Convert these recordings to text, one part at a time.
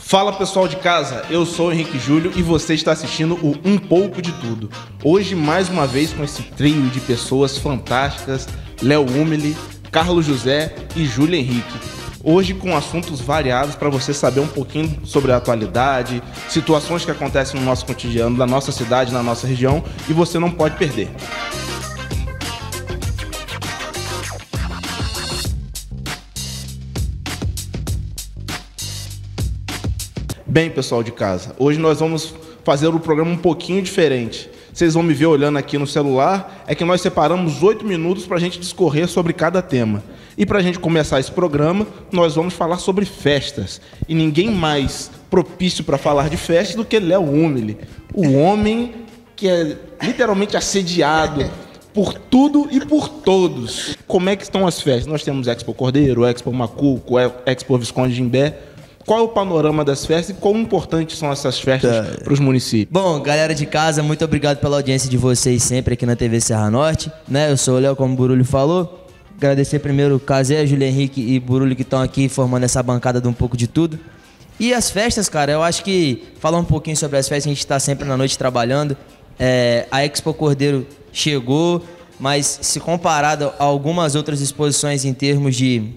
Fala pessoal de casa, eu sou o Henrique Júlio e você está assistindo o Um Pouco de Tudo. Hoje, mais uma vez, com esse trio de pessoas fantásticas, Léo Umeli, Carlos José e Júlio Henrique. Hoje com assuntos variados para você saber um pouquinho sobre a atualidade, situações que acontecem no nosso cotidiano, na nossa cidade, na nossa região, e você não pode perder. Bem, pessoal de casa, hoje nós vamos fazer o programa um pouquinho diferente. Vocês vão me ver olhando aqui no celular, é que nós separamos 8 minutos para a gente discorrer sobre cada tema. E para a gente começar esse programa, nós vamos falar sobre festas. E ninguém mais propício para falar de festas do que Léo Umeli, o homem que é literalmente assediado por tudo e por todos. Como é que estão as festas? Nós temos Expo Cordeiro, Expo Macuco, Expo Visconde de Imbé. Qual é o panorama das festas e quão importantes são essas festas para os municípios? Bom, galera de casa, muito obrigado pela audiência de vocês sempre aqui na TV Serra Norte. Eu sou o Léo, como o Burulho falou. Agradecer primeiro o Casé, Júlio Henrique e Burulho que estão aqui formando essa bancada de Um Pouco de Tudo. E as festas, cara, eu acho que falar um pouquinho sobre as festas, a gente está sempre na noite trabalhando. A Expo Cordeiro chegou, mas se comparado a algumas outras exposições em termos de...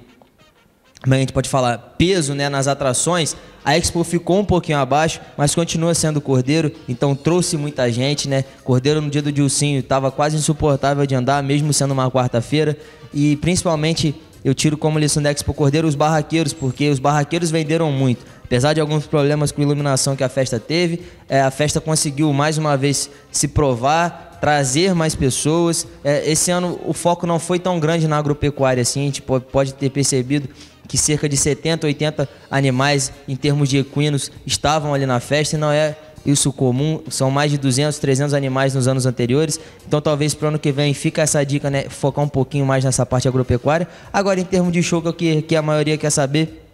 Como a gente pode falar, peso, né, nas atrações, a Expo ficou um pouquinho abaixo, mas continua sendo Cordeiro, então trouxe muita gente, né? Cordeiro no dia do Dilcinho estava quase insuportável de andar, mesmo sendo uma quarta-feira, e principalmente eu tiro como lição da Expo Cordeiro os barraqueiros, porque os barraqueiros venderam muito. Apesar de alguns problemas com iluminação que a festa teve, a festa conseguiu mais uma vez se provar, trazer mais pessoas. Esse ano o foco não foi tão grande na agropecuária assim, a gente pode ter percebido que cerca de 70, 80 animais em termos de equinos estavam ali na festa, e não é isso comum, são mais de 200, 300 animais nos anos anteriores, então talvez para o ano que vem fica essa dica, né, focar um pouquinho mais nessa parte agropecuária. Agora, em termos de show, que a maioria quer saber,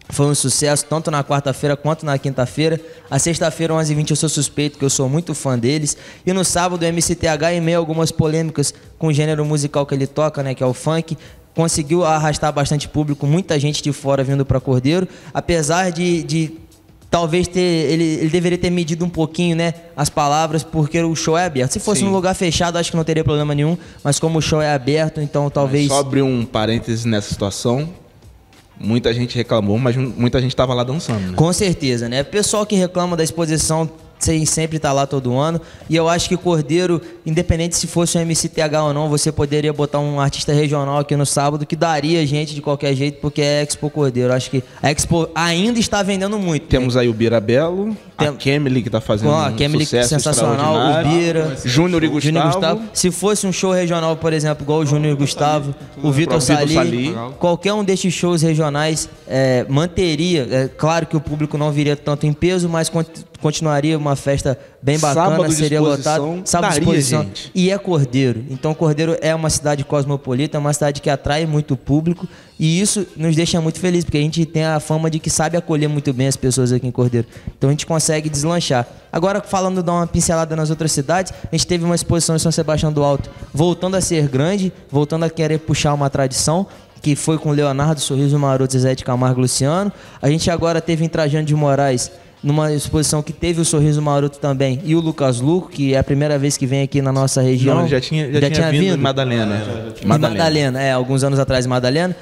foi um sucesso, tanto na quarta-feira quanto na quinta-feira. A sexta-feira, 11h20, eu sou suspeito, que eu sou muito fã deles. E no sábado, o MCTH, em meio a algumas polêmicas com o gênero musical que ele toca, né, que é o funk, conseguiu arrastar bastante público, muita gente de fora vindo para Cordeiro, apesar de talvez ele deveria ter medido um pouquinho, né, as palavras, porque o show é aberto. Se fosse num lugar fechado, acho que não teria problema nenhum, mas como o show é aberto, então talvez... Só abrir um parêntese nessa situação, muita gente reclamou, mas muita gente estava lá dançando, né? Com certeza, né? Pessoal que reclama da exposição sempre tá lá todo ano, e eu acho que Cordeiro, independente se fosse um MCTH ou não, você poderia botar um artista regional aqui no sábado que daria gente de qualquer jeito, porque é Expo Cordeiro. Eu acho que a Expo ainda está vendendo muito. Temos aí o Bira Belo, a Kemily que tá fazendo um sucesso sensacional, o Bira, Júnior e Gustavo. Se fosse um show regional, por exemplo, igual o Júnior e Gustavo, o Vitor Sali, qualquer um desses shows regionais manteria, claro que o público não viria tanto em peso, mas continuaria uma festa bem bacana, sábado seria lotado. Sábado de exposição. Gente. E é Cordeiro. Então Cordeiro é uma cidade cosmopolita, é uma cidade que atrai muito público, e isso nos deixa muito felizes, porque a gente tem a fama de que sabe acolher muito bem as pessoas aqui em Cordeiro. Então a gente consegue deslanchar. Agora, falando, dar uma pincelada nas outras cidades, a gente teve uma exposição em São Sebastião do Alto, voltando a ser grande, voltando a querer puxar uma tradição, que foi com Leonardo, Sorriso Maroto, Zezé de Camargo e Luciano. A gente agora teve em Trajano de Moraes, numa exposição que teve o Sorriso Maroto também, e o Lucas Luco, que é a primeira vez que vem aqui na nossa região. Não, já tinha vindo em Madalena. Madalena, alguns anos atrás em Madalena.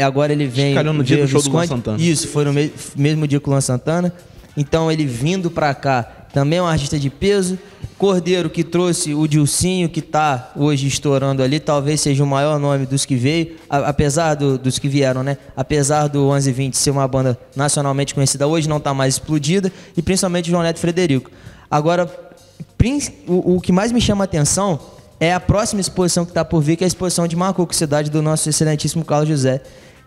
Agora ele vem... Calhou no dia do show do Luan Santana. Isso, foi no mesmo dia que o Luan Santana. Então ele vindo pra cá, também é um artista de peso. Cordeiro, que trouxe o Dilcinho, que está hoje estourando ali, talvez seja o maior nome dos que veio, apesar dos que vieram, né? Apesar do 11h20 ser uma banda nacionalmente conhecida, hoje não está mais explodida, e principalmente o João Neto Frederico. Agora, o que mais me chama a atenção é a próxima exposição que está por vir, que é a exposição de Macuco, cidade do nosso excelentíssimo Carlos José.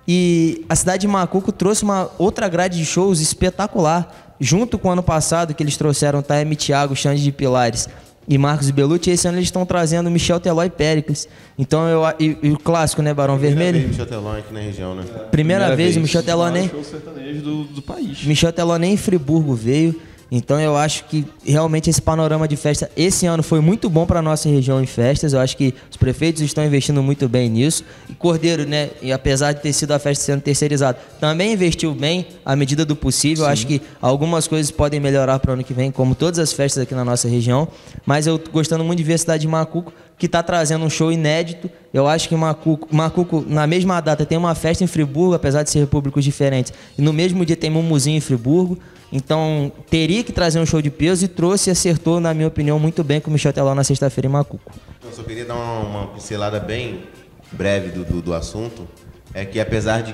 E a cidade de Macuco trouxe uma outra grade de shows espetacular, junto com o ano passado, que eles trouxeram Taeme Thiago, Xande de Pilares e Marcos Belucci. Esse ano eles estão trazendo Michel Teló e Péricles. Então, e o clássico, né, Barão Vermelho? Michel Teló aqui na região, né? Primeira vez, o Michel Teló nem... show sertanejo do país. Michel Teló nem em Friburgo veio. Então eu acho que realmente esse panorama de festa esse ano foi muito bom para nossa região em festas. Eu acho que os prefeitos estão investindo muito bem nisso. E Cordeiro, né, e apesar de ter sido a festa sendo terceirizada, também investiu bem à medida do possível. Eu acho que algumas coisas podem melhorar para o ano que vem, como todas as festas aqui na nossa região. Mas eu tô gostando muito de ver a cidade de Macuco, que está trazendo um show inédito. Eu acho que Macuco, na mesma data, tem uma festa em Friburgo, apesar de ser públicos diferentes. E no mesmo dia tem Mumuzinho em Friburgo. Então, teria que trazer um show de peso e trouxe e acertou, na minha opinião, muito bem com o Michel Teló na sexta-feira em Macuco. Eu só queria dar uma pincelada bem breve do assunto. É que apesar de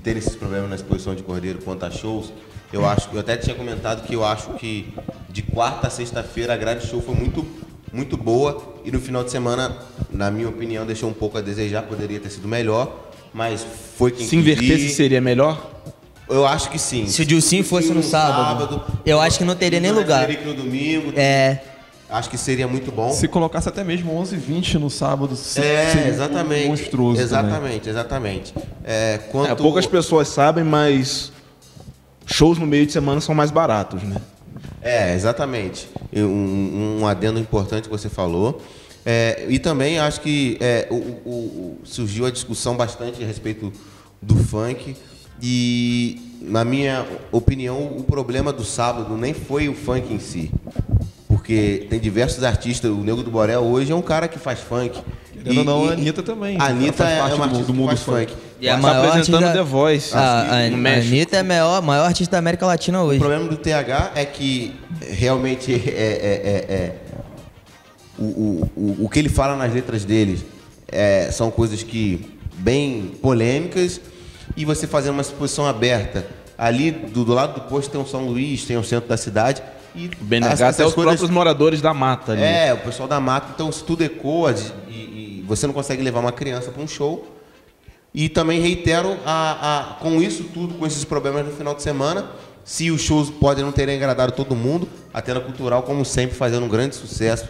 ter esses problemas na exposição de Cordeiro quanto a shows, eu até tinha comentado que eu acho que de quarta a sexta-feira a grade show foi muito boa e no final de semana, na minha opinião, deixou um pouco a desejar, poderia ter sido melhor, mas foi quem Se invertesse seria melhor? Eu acho que sim. Se o Dilcim fosse no sábado, eu acho que não teria nem lugar. No domingo. Acho que seria muito bom. Se colocasse até mesmo 11h20 no sábado, seria exatamente, monstruoso. Exatamente. Poucas pessoas sabem, mas shows no meio de semana são mais baratos, né? Exatamente. Um adendo importante que você falou. E também acho que surgiu a discussão bastante a respeito do funk. E, na minha opinião, o problema do sábado nem foi o funk em si. Porque tem diversos artistas. O Nego do Borel hoje é um cara que faz funk. Querendo ou não, a Anitta também. A Anitta é uma artista do mundo funk. E a maior apresentando The Voice. A Anitta é a maior artista da América Latina hoje. O problema do TH é que realmente o que ele fala nas letras dele são coisas que bem polêmicas. E você fazendo uma exposição aberta, ali do lado do posto tem o São Luís, tem o centro da cidade. E BNH até os próprios moradores da mata ali. O pessoal da mata. Então, se tudo ecoa e você não consegue levar uma criança para um show. E também reitero, com isso tudo, com esses problemas no final de semana, se os shows podem não terem agradado todo mundo, a Tenda Cultural, como sempre, fazendo um grande sucesso,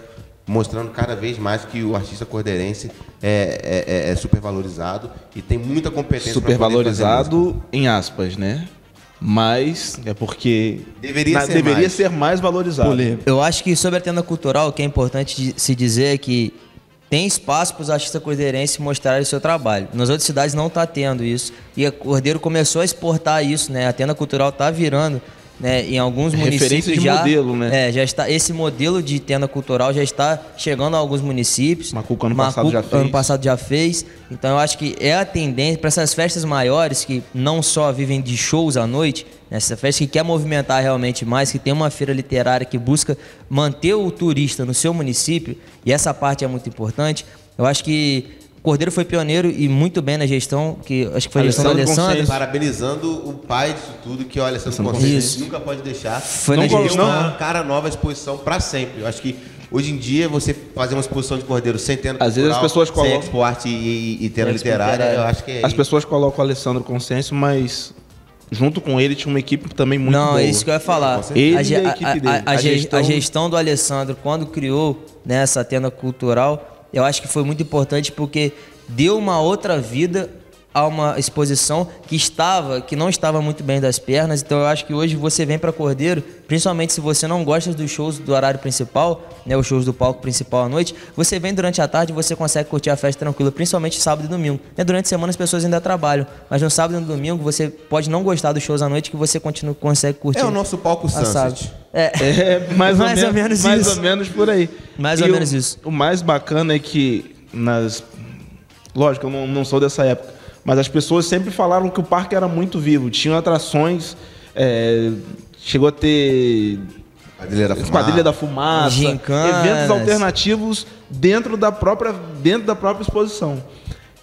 mostrando cada vez mais que o artista cordeirense é super valorizado e tem muita competência. Super valorizado, em aspas, né? Mas é porque deveria ser mais valorizado. Eu acho que sobre a Tenda Cultural, o que é importante se dizer é que tem espaço para os artistas cordeirenses mostrarem o seu trabalho. Nas outras cidades não está tendo isso. E a Cordeiro começou a exportar isso, né? A Tenda Cultural está virando, né, em alguns municípios de modelo, né? Já está, esse modelo de tenda cultural já está chegando a alguns municípios. Macuco ano passado já fez. Então eu acho que é a tendência para essas festas maiores que não só vivem de shows à noite, né, essa festa que quer movimentar realmente mais, que tem uma feira literária que busca manter o turista no seu município, e essa parte é muito importante. Eu acho que Cordeiro foi pioneiro e muito bem na gestão, que acho que foi a gestão do Alessandro. Parabenizando o pai disso tudo, que olha, você não consegue, nunca pode deixar. Foi na gestão. Uma cara nova à exposição para sempre. Eu acho que hoje em dia você fazer uma exposição de Cordeiro sem tenda cultural, às vezes as pessoas colocam sem Expo Arte e tenda literária, eu acho que as pessoas colocam o Alessandro Consciêncio, mas junto com ele tinha uma equipe também muito boa. Não, é isso que eu ia falar. A gestão do Alessandro, quando criou, né, essa tenda cultural, eu acho que foi muito importante porque deu uma outra vida a uma exposição que não estava muito bem das pernas. Então eu acho que hoje você vem para Cordeiro, principalmente se você não gosta dos shows do horário principal, né, os shows do palco principal à noite, você vem durante a tarde e você consegue curtir a festa tranquila, principalmente sábado e domingo. Né, durante a semana as pessoas ainda trabalham, mas no sábado e no domingo você pode não gostar dos shows à noite que você consegue curtir. É o nosso palco Sunset. Mais ou menos por aí. Mais ou menos isso. O mais bacana é que lógico, eu não sou dessa época, mas as pessoas sempre falaram que o parque era muito vivo. Tinham atrações, chegou a ter Esquadrilha da Fumaça, gincanas, eventos alternativos dentro da própria exposição.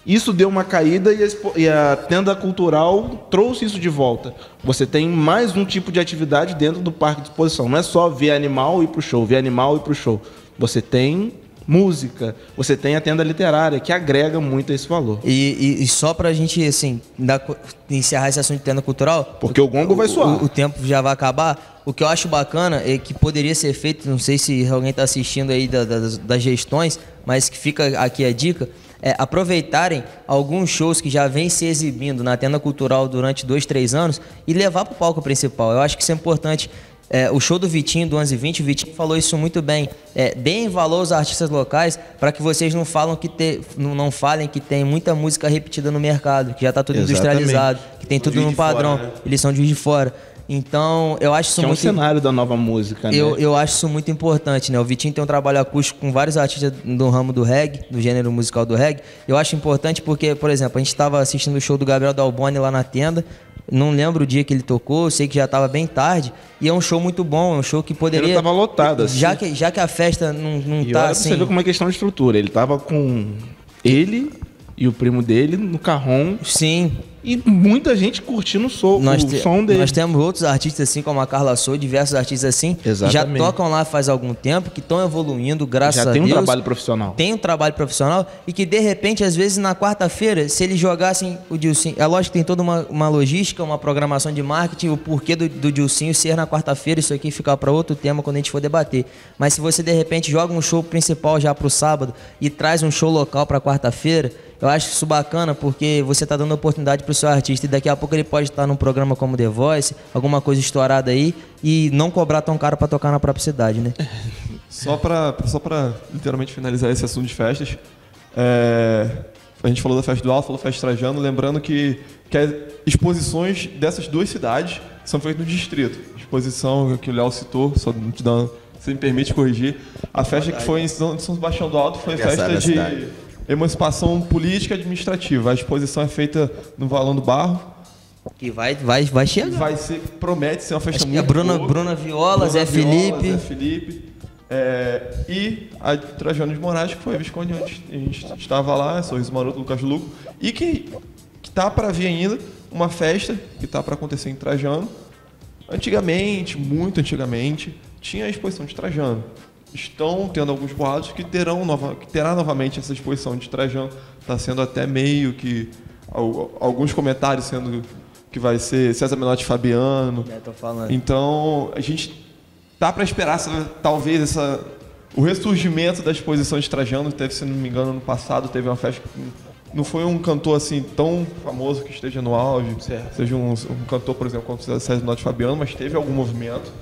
Isso deu uma caída e a tenda cultural trouxe isso de volta. Você tem mais um tipo de atividade dentro do parque de exposição. Não é só ver animal e ir pro show, ver animal e ir pro show. Você tem música, você tem a tenda literária, que agrega muito a esse valor. E só pra gente, assim, encerrar esse assunto de tenda cultural... Porque o gongo vai soar. O tempo já vai acabar. O que eu acho bacana é que poderia ser feito, não sei se alguém está assistindo aí das gestões, mas que fica aqui a dica, aproveitarem alguns shows que já vêm se exibindo na tenda cultural durante 2, 3 anos e levar para o palco principal. Eu acho que isso é importante. O show do Vitinho, do 1120, o Vitinho falou isso muito bem. Deem valor aos artistas locais para que vocês não falem que tem muita música repetida no mercado, que já está tudo industrializado, que tem tudo no padrão. Fora, né? Eles são de Juiz de Fora. Então, eu acho isso muito... É um cenário da nova música, né? Eu acho isso muito importante, né? O Vitinho tem um trabalho acústico com vários artistas do ramo do reggae, do gênero musical do reggae. Eu acho importante porque, por exemplo, a gente estava assistindo o show do Gabriel Dalboni lá na tenda. Não lembro o dia que ele tocou, sei que já estava bem tarde. E é um show muito bom, é um show que poderia... Ele estava lotado, assim. Já que a festa não tá assim... Você vê como é questão de estrutura. Ele estava com ele e o primo dele no carrom. Sim. E muita gente curtindo o som dele. Nós temos outros artistas assim, como a Carla Sou, diversos artistas assim, exatamente, que já tocam lá faz algum tempo, que estão evoluindo, graças a Deus. Já tem um trabalho profissional. Tem um trabalho profissional e que, de repente, às vezes, na quarta-feira, se eles jogassem o Dilcinho... É lógico que tem toda uma logística, uma programação de marketing, o porquê do Dilcinho ser na quarta-feira, isso aqui fica para outro tema quando a gente for debater. Mas se você, de repente, joga um show principal já para o sábado e traz um show local para quarta-feira, eu acho isso bacana porque você está dando oportunidade para o seu artista e daqui a pouco ele pode estar num programa como The Voice, alguma coisa estourada aí e não cobrar tão caro para tocar na própria cidade, né? Só para literalmente finalizar esse assunto de festas, a gente falou da Festa do Alto, falou da Festa Trajano, lembrando que as exposições dessas duas cidades são feitas no distrito. Exposição que o Léo citou, só te dando, se me permite corrigir, a festa que foi em São Sebastião do Alto foi festa de emancipação política e administrativa. A exposição é feita no Valão do Barro. Que vai chegar. Promete ser uma festa muito boa. Bruna Viola, Zé Felipe. E a Trajano de Moraes, que foi a Visconde onde a gente estava lá, Sorriso Maroto, Lucas Luco. E que tá para vir ainda uma festa que tá para acontecer em Trajano. Antigamente, muito antigamente, tinha a exposição de Trajano. Estão tendo alguns boatos que terá novamente essa exposição de Trajano. Está sendo até meio que alguns comentários sendo que vai ser César Menotti e Fabiano. Tô falando. Então a gente tá para esperar talvez o ressurgimento da exposição de Trajano. Teve, se não me engano, no passado teve uma festa. Não foi um cantor assim tão famoso que esteja no auge, seja um cantor, por exemplo, como César Menotti e Fabiano, mas teve algum movimento.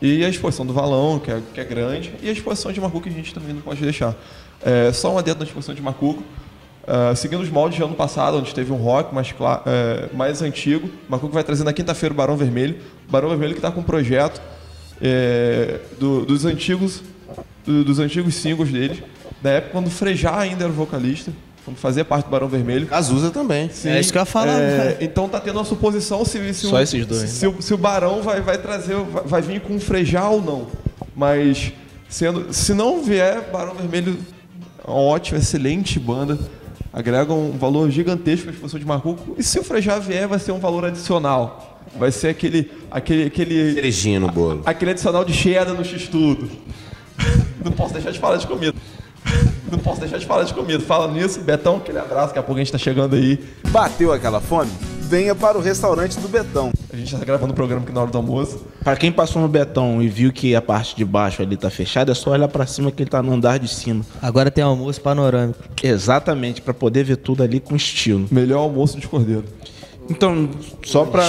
E a exposição do Valão, que é grande, e a exposição de Macuco, que a gente também não pode deixar. Só um adendo na exposição de Macuco. Seguindo os moldes de ano passado, onde teve um rock mais antigo, Macuco vai trazer na quinta-feira o Barão Vermelho. O Barão Vermelho que está com um projeto dos antigos singles deles, da época quando o Frejá ainda era o vocalista, quando fazia parte do Barão Vermelho. Cazuza também. Sim. É isso que eu ia falar. Então tá tendo uma suposição só esses dois. Se o Barão vai vir com um Frejá ou não. Mas se não vier, Barão Vermelho é uma ótima, excelente banda. Agrega um valor gigantesco para a exposição de Macuco. E se o Frejá vier, vai ser um valor adicional. Vai ser aquele cerejinha no bolo. Aquele adicional de cheddar no X-Tudo. Não posso deixar de falar de comida. Fala nisso, Betão, aquele abraço, daqui a pouco a gente tá chegando aí. Bateu aquela fome? Venha para o restaurante do Betão. A gente tá gravando o programa aqui na hora do almoço. Para quem passou no Betão e viu que a parte de baixo ali tá fechada, é só olhar para cima que ele tá no andar de cima. Agora tem almoço panorâmico. Exatamente, para poder ver tudo ali com estilo. Melhor almoço de cordeiro. Então, só para...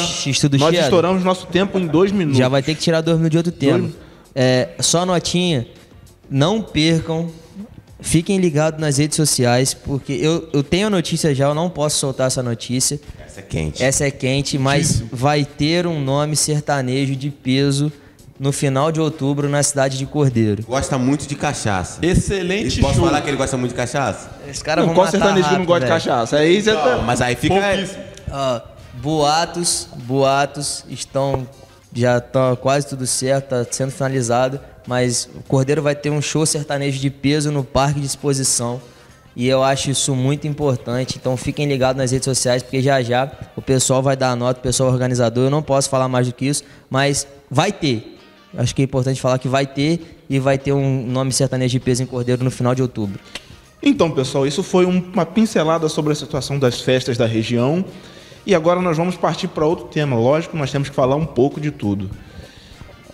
Nós estouramos nosso tempo em 2 minutos. Já vai ter que tirar 2 minutos de outro tema. Só notinha, não percam... Fiquem ligados nas redes sociais, porque eu tenho a notícia já, eu não posso soltar essa notícia. Essa é quente, mas vai ter um nome sertanejo de peso no final de outubro na cidade de Cordeiro. Gosta muito de cachaça. Excelente show. Posso falar que ele gosta muito de cachaça? Esse cara vão matar sertanejo rápido, que não gosta de cachaça? Aí você tá... Mas aí fica... Boatos já estão quase tudo certo, está sendo finalizado. Mas o Cordeiro vai ter um show sertanejo de peso no Parque de Exposição. E eu acho isso muito importante. Então fiquem ligados nas redes sociais, porque já o pessoal vai dar a nota, o pessoal organizador. Eu não posso falar mais do que isso, mas vai ter. Acho que é importante falar que vai ter, e vai ter um nome sertanejo de peso em Cordeiro no final de outubro. Então, pessoal, isso foi uma pincelada sobre a situação das festas da região. E agora nós vamos partir para outro tema. Lógico, nós temos que falar um pouco de tudo.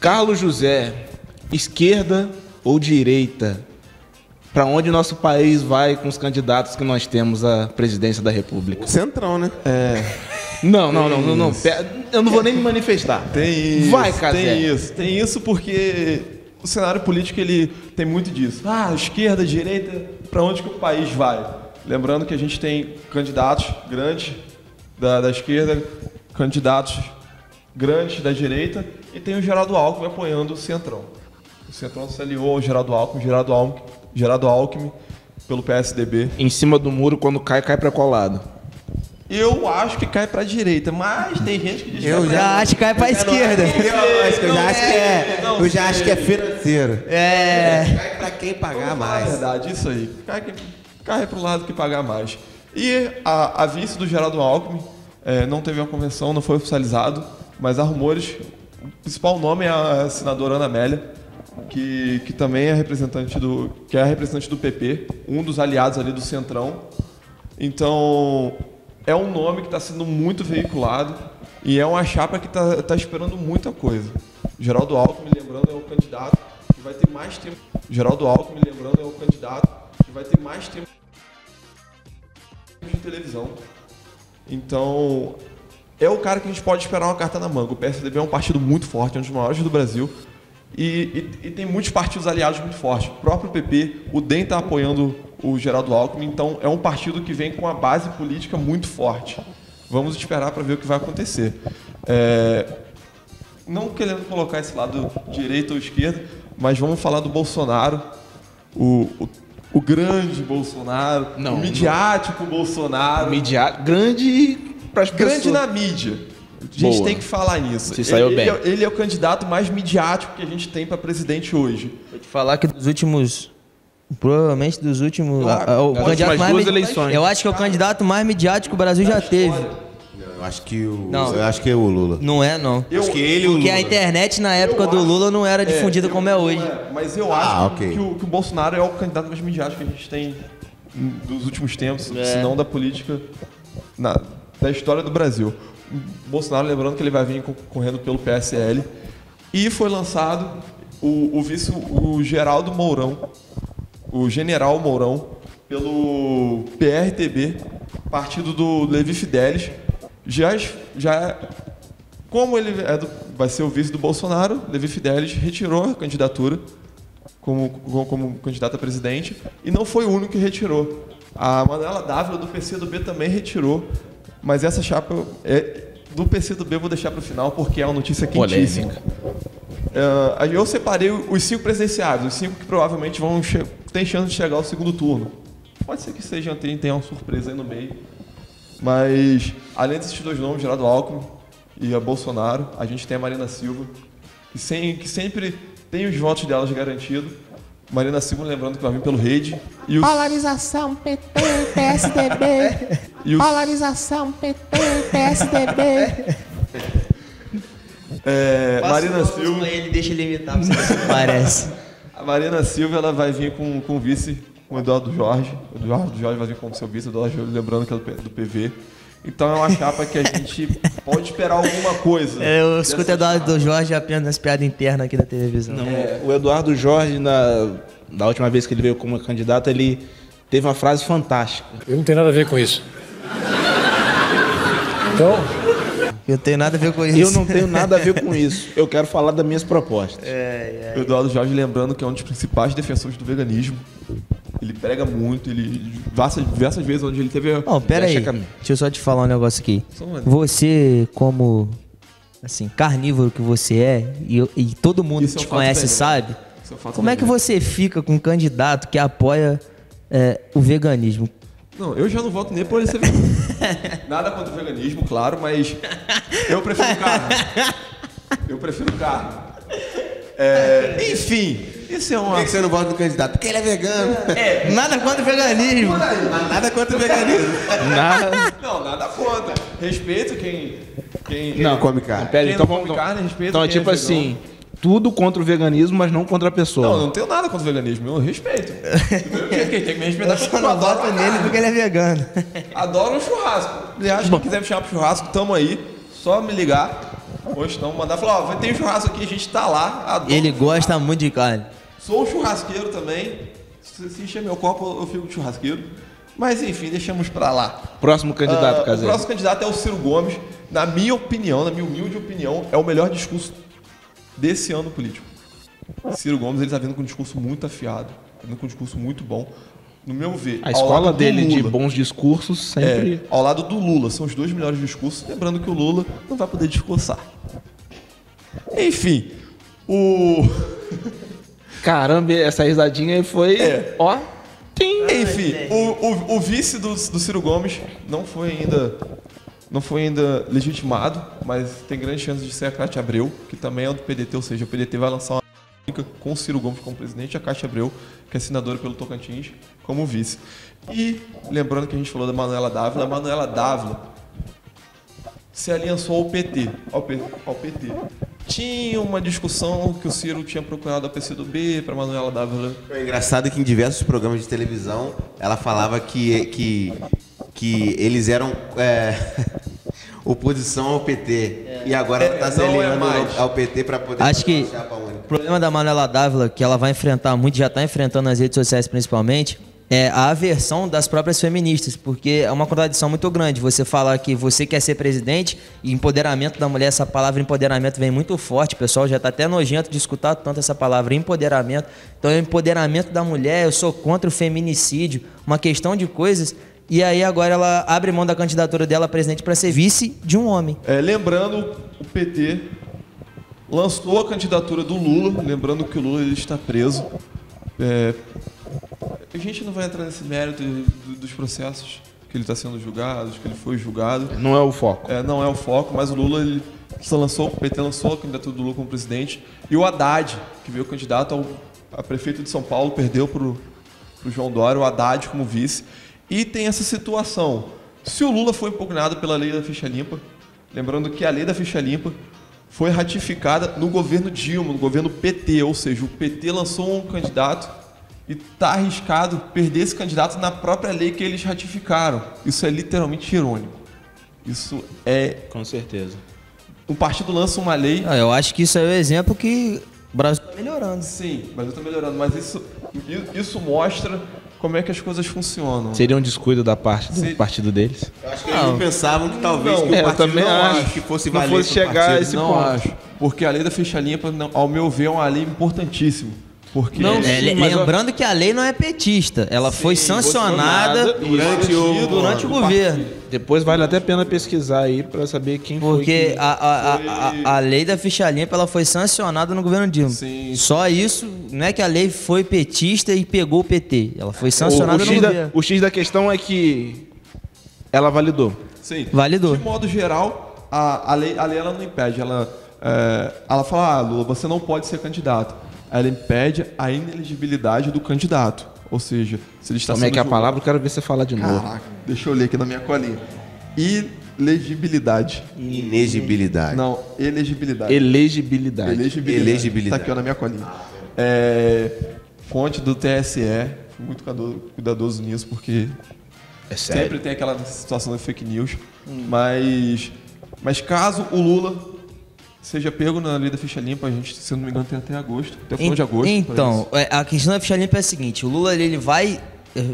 Carlos José... Esquerda ou direita? Para onde nosso país vai com os candidatos que nós temos à presidência da República? Centrão, né? Não. Eu não vou nem me manifestar. Tem isso. Vai, Cazé. Tem isso porque o cenário político ele tem muito disso. Esquerda, direita, para onde que o país vai? Lembrando que a gente tem candidatos grandes da esquerda, candidatos grandes da direita e tem o Geraldo Alckmin apoiando o Centrão. O Centrão se aliou ao Geraldo Alckmin pelo PSDB. Em cima do muro, quando cai para qual lado? Eu acho que cai pra direita, mas tem gente que diz que Eu já acho que cai pra esquerda. Eu já acho que é financeiro. Cai pra quem pagar É mais. verdade, isso aí. Cai pro lado que pagar mais. E a vice do Geraldo Alckmin não teve uma convenção, não foi oficializado, mas há rumores. O principal nome é a senadora Ana Amélia, que também é representante do PP, um dos aliados ali do Centrão. Então, é um nome que está sendo muito veiculado e é uma chapa que está esperando muita coisa. Geraldo Alckmin, lembrando, é o candidato que vai ter mais tempo. De televisão. Então, é o cara que a gente pode esperar uma carta na manga. O PSDB é um partido muito forte, é um dos maiores do Brasil. E tem muitos partidos aliados muito fortes. O próprio PP, o DEM está apoiando o Geraldo Alckmin, então é um partido que vem com uma base política muito forte. Vamos esperar para ver o que vai acontecer. Não querendo colocar esse lado direita ou esquerda, mas vamos falar do Bolsonaro, o grande Bolsonaro, o midiático Bolsonaro. Grande para as pessoas. Grande na mídia. A gente tem que falar nisso. Você saiu bem. Ele é o candidato mais midiático que a gente tem para presidente hoje. Vou te falar que dos últimos... Provavelmente dos últimos... Claro, o candidato mais eleições. Eu acho que é o candidato mais midiático que o Brasil já teve. Eu acho que o Lula. Não é, não. Acho que ele e o Lula. Porque a internet na época do Lula não era difundida como é hoje. Mas eu acho que o Bolsonaro é o candidato mais midiático que a gente tem dos últimos tempos, se não da política, da história do Brasil. O Bolsonaro, lembrando que ele vai vir correndo pelo PSL. E foi lançado o Geraldo Mourão, o General Mourão, pelo PRTB, partido do Levi Fidelis. Como ele vai ser o vice do Bolsonaro, Levi Fidelis retirou a candidatura como candidato a presidente e não foi o único que retirou. A Manuela Dávila do PCdoB também retirou, mas essa chapa do PCdoB eu vou deixar para o final porque é uma notícia quentíssima. Eu separei os 5 presidenciáveis, os 5 que provavelmente tem chance de chegar ao segundo turno. Pode ser que tenha uma surpresa aí no meio. Mas, além desses 2 nomes, Geraldo Alckmin e a Bolsonaro, a gente tem a Marina Silva, que sempre tem os votos delas garantidos. Marina Silva, lembrando que vai vir pelo Rede. Polarização PT, PSDB. Polarização PT, PSDB. Marina Silva. Ele deixa ele imitar, parece. A Marina Silva ela vai vir com o vice, com o Eduardo Jorge. O Eduardo Jorge vai vir como seu vice, Eduardo Jorge, lembrando que é do PV. Então é uma chapa que a gente pode esperar alguma coisa. Eu escuto Eduardo Jorge apenas nas piadas internas aqui da televisão. O Eduardo Jorge, da última vez que ele veio como candidato, ele teve uma frase fantástica. Eu não tenho nada a ver com isso. Então... Eu não tenho nada a ver com isso. Eu não tenho nada a ver com isso. Eu quero falar das minhas propostas. O Eduardo Jorge, lembrando que é um dos principais defensores do veganismo. Ele prega muito, diversas vezes onde ele teve... Não, pera aí. Deixa eu só te falar um negócio aqui. Você, como assim, carnívoro que você é, e todo mundo que te conhece sabe, como é que você fica com um candidato que apoia o veganismo? Não, eu já não voto nele por ele ser vegano. Nada contra o veganismo, claro, mas eu prefiro carne. Enfim, isso é uma... Por que você não vota no candidato? Porque ele é vegano. Nada contra o veganismo. Nada contra o veganismo. Não, nada contra. Respeito quem Não come carne. Pera, Quem então não come carne, respeito então é quem tipo é assim, tudo contra o veganismo, mas não contra a pessoa. Não tenho nada contra o veganismo, eu respeito. Quem tem que me respeitar, Eu só não voto nele porque ele é vegano. Adoro um churrasco. Aliás, quem quiser me chamar pro churrasco, tamo aí. Só me ligar. Ou então mandar falar, tem um churrasco aqui, a gente tá lá. Adoro Ele churrasco. gosta muito de carne. Sou um churrasqueiro também. Se encher meu copo, eu fico de churrasqueiro. Mas enfim, deixamos pra lá. Próximo candidato, O Caseiro. próximo candidato é o Ciro Gomes. Na minha opinião, na minha humilde opinião, é o melhor discurso desse ano político. Ciro Gomes, ele tá vindo com um discurso muito afiado, tá vindo com um discurso muito bom. No meu ver, A ao escola lado do dele de Lula, bons discursos sempre... ao lado do Lula, são os dois melhores discursos. Lembrando que o Lula não vai poder discursar. Enfim, Caramba, essa risadinha aí foi... Ó, tim. Enfim, o vice do Ciro Gomes não foi ainda legitimado, mas tem grande chance de ser a Cátia Abreu, que também é do PDT, ou seja, o PDT vai lançar uma política com o Ciro Gomes como presidente e a Cátia Abreu, que é senadora pelo Tocantins, como vice. E lembrando que a gente falou da Manuela Dávila, a Manuela Dávila se aliançou ao PT. Tinha uma discussão que o Ciro tinha procurado a PCdoB para Manuela Dávila. É engraçado que em diversos programas de televisão ela falava que eles eram oposição ao PT. E agora ela está se não é aliando mais. ao PT para poder Acho fazer que uma chapa única. o problema da Manuela Dávila, que ela vai enfrentar muito, já está enfrentando nas redes sociais principalmente, é a aversão das próprias feministas, porque é uma contradição muito grande. Você falar que você quer ser presidente e empoderamento da mulher, essa palavra empoderamento vem muito forte, o pessoal já está até nojento de escutar tanto essa palavra empoderamento. Então, é o empoderamento da mulher, eu sou contra o feminicídio, uma questão de coisas. E aí agora ela abre mão da candidatura dela a presidente para ser vice de um homem. Lembrando, o PT lançou a candidatura do Lula, lembrando que o Lula ele está preso. A gente não vai entrar nesse mérito dos processos que ele está sendo julgado, que ele foi julgado. Não é o foco. Não é o foco, mas o Lula, o PT lançou a candidatura do Lula como presidente. E o Haddad, que veio candidato a prefeito de São Paulo, perdeu para o João Dória, o Haddad como vice. E tem essa situação. Se o Lula foi impugnado pela lei da ficha limpa, lembrando que a lei da ficha limpa foi ratificada no governo Dilma, no governo PT, ou seja, o PT lançou um candidato e está arriscado perder esse candidato na própria lei que eles ratificaram. Isso é literalmente irônico. Isso é... Com certeza. O partido lança uma lei... Eu acho que isso é o exemplo que o Brasil está melhorando. Sim, o Brasil está melhorando, mas isso mostra como é que as coisas funcionam. Seria um descuido da parte do partido deles? Eu acho que eles não pensavam que talvez que o eu partido também não acho que fosse não valer fosse pro chegar a partido. esse Não ponto. acho, porque a lei da ficha limpa, ao meu ver, é uma lei importantíssima. Porque Não, sim, mas Lembrando que a lei não é petista, ela foi sancionada durante o governo. Depois vale até a pena pesquisar aí para saber quem foi. Porque a lei da ficha limpa ela foi sancionada no governo Dilma. Sim. Só isso, não é que a lei foi petista e pegou o PT. Ela foi sancionada no governo. O X da questão é que ela validou. Sim. Validou. De modo geral, a lei ela não impede. Ela fala, Lula, você não pode ser candidato. Ela impede a inelegibilidade do candidato. Ou seja, se ele está Como é sendo que é a julgado- palavra? Eu quero ver você falar de novo. Caraca, deixa eu ler aqui na minha colinha. Ilegibilidade. Inegibilidade. Não, elegibilidade. Elegibilidade. Elegibilidade. Tá aqui ó, na minha colinha. Fonte do TSE. Fui muito cuidadoso nisso, porque É sério. sempre tem aquela situação da fake news. Mas caso o Lula seja pego na lei da ficha limpa, a gente, se eu não me engano, tem até agosto. Até final de agosto. Então, a questão da ficha limpa é a seguinte: o Lula ele vai.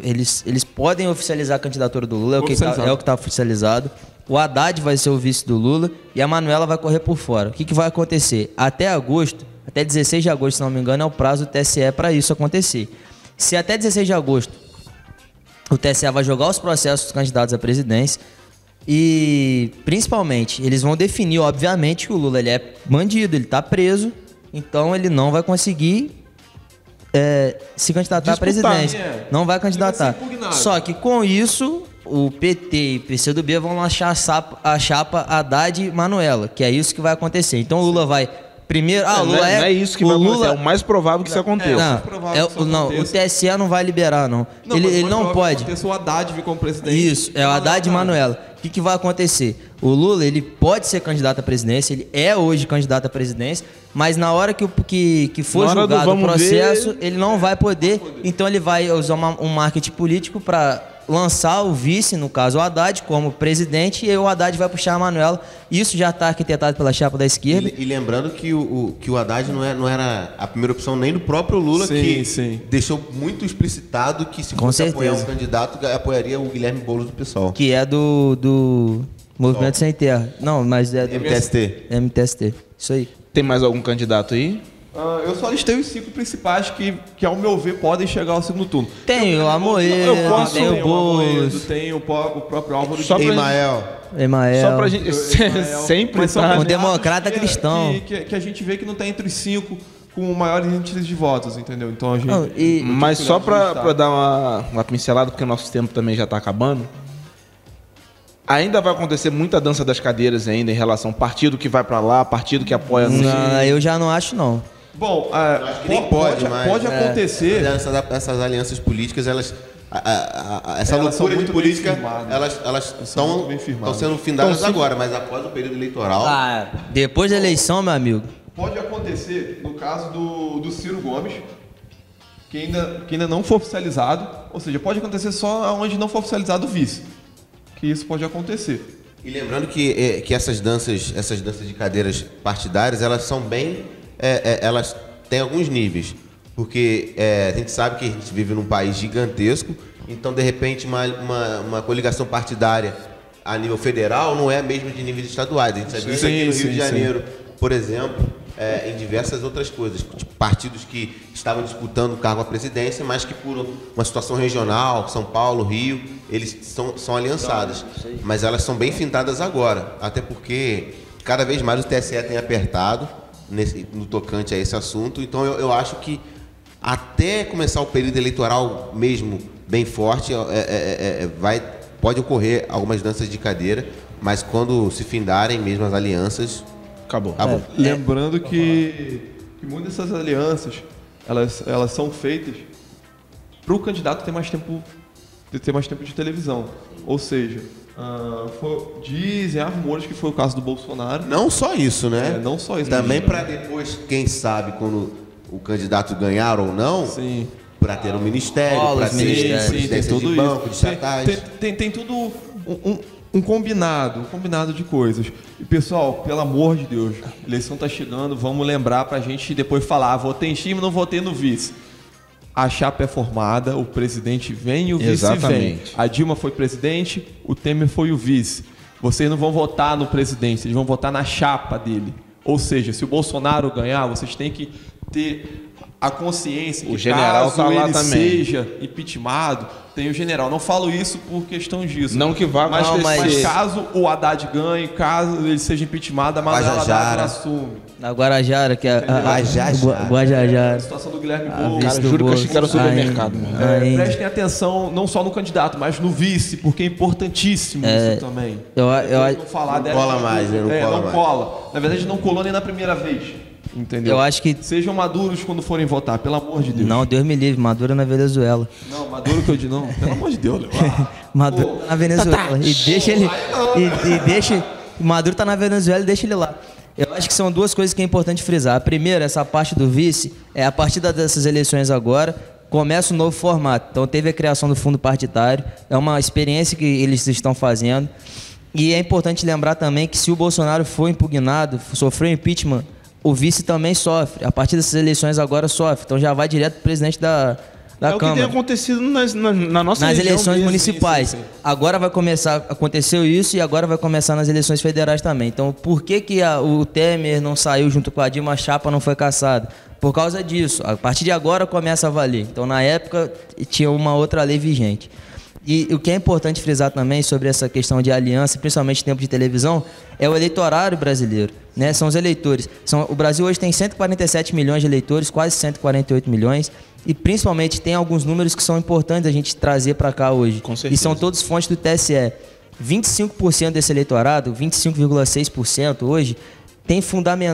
Eles podem oficializar a candidatura do Lula, é o que está oficializado. O Haddad vai ser o vice do Lula e a Manuela vai correr por fora. O que vai acontecer? Até agosto, até 16 de agosto, se não me engano, é o prazo do TSE para isso acontecer. Se até 16 de agosto o TSE vai jogar os processos dos candidatos à presidência e, principalmente, eles vão definir, obviamente, que o Lula ele é bandido, ele está preso, então ele não vai conseguir se candidatar à presidência. Não vai candidatar. Só que com isso, o PT e o PCdoB vão lançar a chapa Haddad e Manuela, que é isso que vai acontecer. Então o Lula vai primeiro... o Lula não é isso que vai acontecer, é o mais provável que isso aconteça. O TSE não vai liberar, não. Ele não pode. O Haddad vir como presidente. Isso, é o Haddad e Manuela. O que vai acontecer? O Lula, ele pode ser candidato à presidência, ele é hoje candidato à presidência, mas na hora que for Na hora do julgado o vamos processo, ele não vai poder, então ele vai usar um marketing político para lançar o vice, no caso o Haddad, como presidente, e aí o Haddad vai puxar a Manuela. Isso já está arquitetado pela chapa da esquerda. E lembrando que o Haddad não era a primeira opção nem do próprio Lula, Sim. deixou muito explicitado que se fosse apoiar um candidato, apoiaria o Guilherme Boulos do PSOL. Que é do Movimento Sem Terra. Não, mas é do MTST. MTST. Isso aí. Tem mais algum candidato aí? Eu só listei os 5 principais que, ao meu ver, podem chegar ao segundo turno. Tem o Amoedo, tem o Boulos, tem o próprio Álvaro Só pra- Emael. Só pra gente. Sempre Mas são tá. Um democrata candidatos cristão. Que a gente vê que não tá entre os 5 com maiores índices de votos, entendeu? Então a gente. Não, e- Mas só pra dar uma pincelada, porque o nosso tempo também já tá acabando. Ainda vai acontecer muita dança das cadeiras ainda em relação ao partido que vai pra lá, partido que apoia no Não, eu já não acho, não. Bom, que nem pode, mas- pode acontecer. Essas alianças políticas, essa Elas são loucura de muito política, bem firmadas. elas são muito bem estão firmadas. sendo findadas agora, mas após o período eleitoral. Depois da eleição, meu amigo. Pode acontecer no caso do Ciro Gomes, que ainda não foi oficializado. Ou seja, pode acontecer só onde não for oficializado o vice. Que isso pode acontecer. E lembrando que essas danças de cadeiras partidárias, elas são bem. Elas têm alguns níveis. Porque a gente sabe que a gente vive num país gigantesco, então, de repente, uma coligação partidária a nível federal não é a mesma de níveis estaduais. A gente sabe isso aqui no Rio de Janeiro, por exemplo, em diversas outras coisas. Tipo, partidos que estavam disputando o cargo à presidência, mas que por uma situação regional, São Paulo, Rio, eles são aliançados. Mas elas são bem findadas agora, até porque cada vez mais o TSE tem apertado no tocante a esse assunto. Então eu acho que até começar o período eleitoral mesmo bem forte, pode ocorrer algumas danças de cadeira, mas quando se findarem mesmo as alianças, Acabou. Lembrando que muitas dessas alianças, elas são feitas para o candidato ter mais tempo de televisão. Ou seja, dizem, há rumores que foi o caso do Bolsonaro. não só isso, né? Não só isso. Também para depois, quem sabe, quando o candidato ganhar ou não, Sim. para ter um ministério, para ter ministérios. presidência de banco, de estatais. Tem tudo um combinado de coisas. E, pessoal, pelo amor de Deus, a eleição tá chegando, vamos lembrar pra gente depois falar, votei em time, não votei no vice. A chapa é formada, o presidente vem e o vice vem. Exatamente. A Dilma foi presidente, o Temer foi o vice. Vocês não vão votar no presidente, eles vão votar na chapa dele. Ou seja, se o Bolsonaro ganhar, vocês têm que ter a consciência que O general caso tá lá ele também. seja impeachmentado, tem o general. Não falo isso por questão disso. Não que vá mas, acontecer. mas caso o Haddad ganhe, caso ele seja impeachmentado, a Manuela Haddad Guajajara. assume. Na Guarajara, que é Guajajara. A Guajajara. situação do Guilherme A Boulos. vice Cara, do juro que eu Boulos. achei que era o supermercado, mano. Ainda. Prestem atenção não só no candidato, mas no vice, porque é importantíssimo isso também. Não falar Não dessa cola mais, né? Não cola mais. Na verdade, não colou nem na primeira vez. Entendeu? Eu acho que. Sejam maduros quando forem votar, pelo amor de Deus. Não, Deus me livre, Maduro na Venezuela. Não, maduro que eu digo, não. Pelo amor de Deus, Léo. Maduro tá na Venezuela. E deixa ele. E deixa. Maduro tá na Venezuela e deixa ele lá. Eu acho que são duas coisas que é importante frisar. A primeira, essa parte do vice, a partir dessas eleições agora, começa um novo formato. Então teve a criação do fundo partidário, é uma experiência que eles estão fazendo. E é importante lembrar também que se o Bolsonaro for impugnado, sofreu impeachment, o vice também sofre. A partir dessas eleições agora sofre. Então já vai direto pro presidente da É o que Câmara. tem acontecido na nossa Nas região eleições mesmo. municipais. Agora vai começar, aconteceu isso e agora vai começar nas eleições federais também. Então, por que o Temer não saiu junto com a Dilma, a chapa não foi caçada? Por causa disso. A partir de agora começa a valer. Então, na época, tinha uma outra lei vigente. E o que é importante frisar também sobre essa questão de aliança, principalmente em tempo de televisão, é o eleitorado brasileiro, né? São os eleitores. O Brasil hoje tem 147 milhões de eleitores, quase 148 milhões, e principalmente tem alguns números que são importantes a gente trazer para cá hoje. Com certeza. E são todos fontes do TSE. 25% desse eleitorado, 25,6% hoje, tem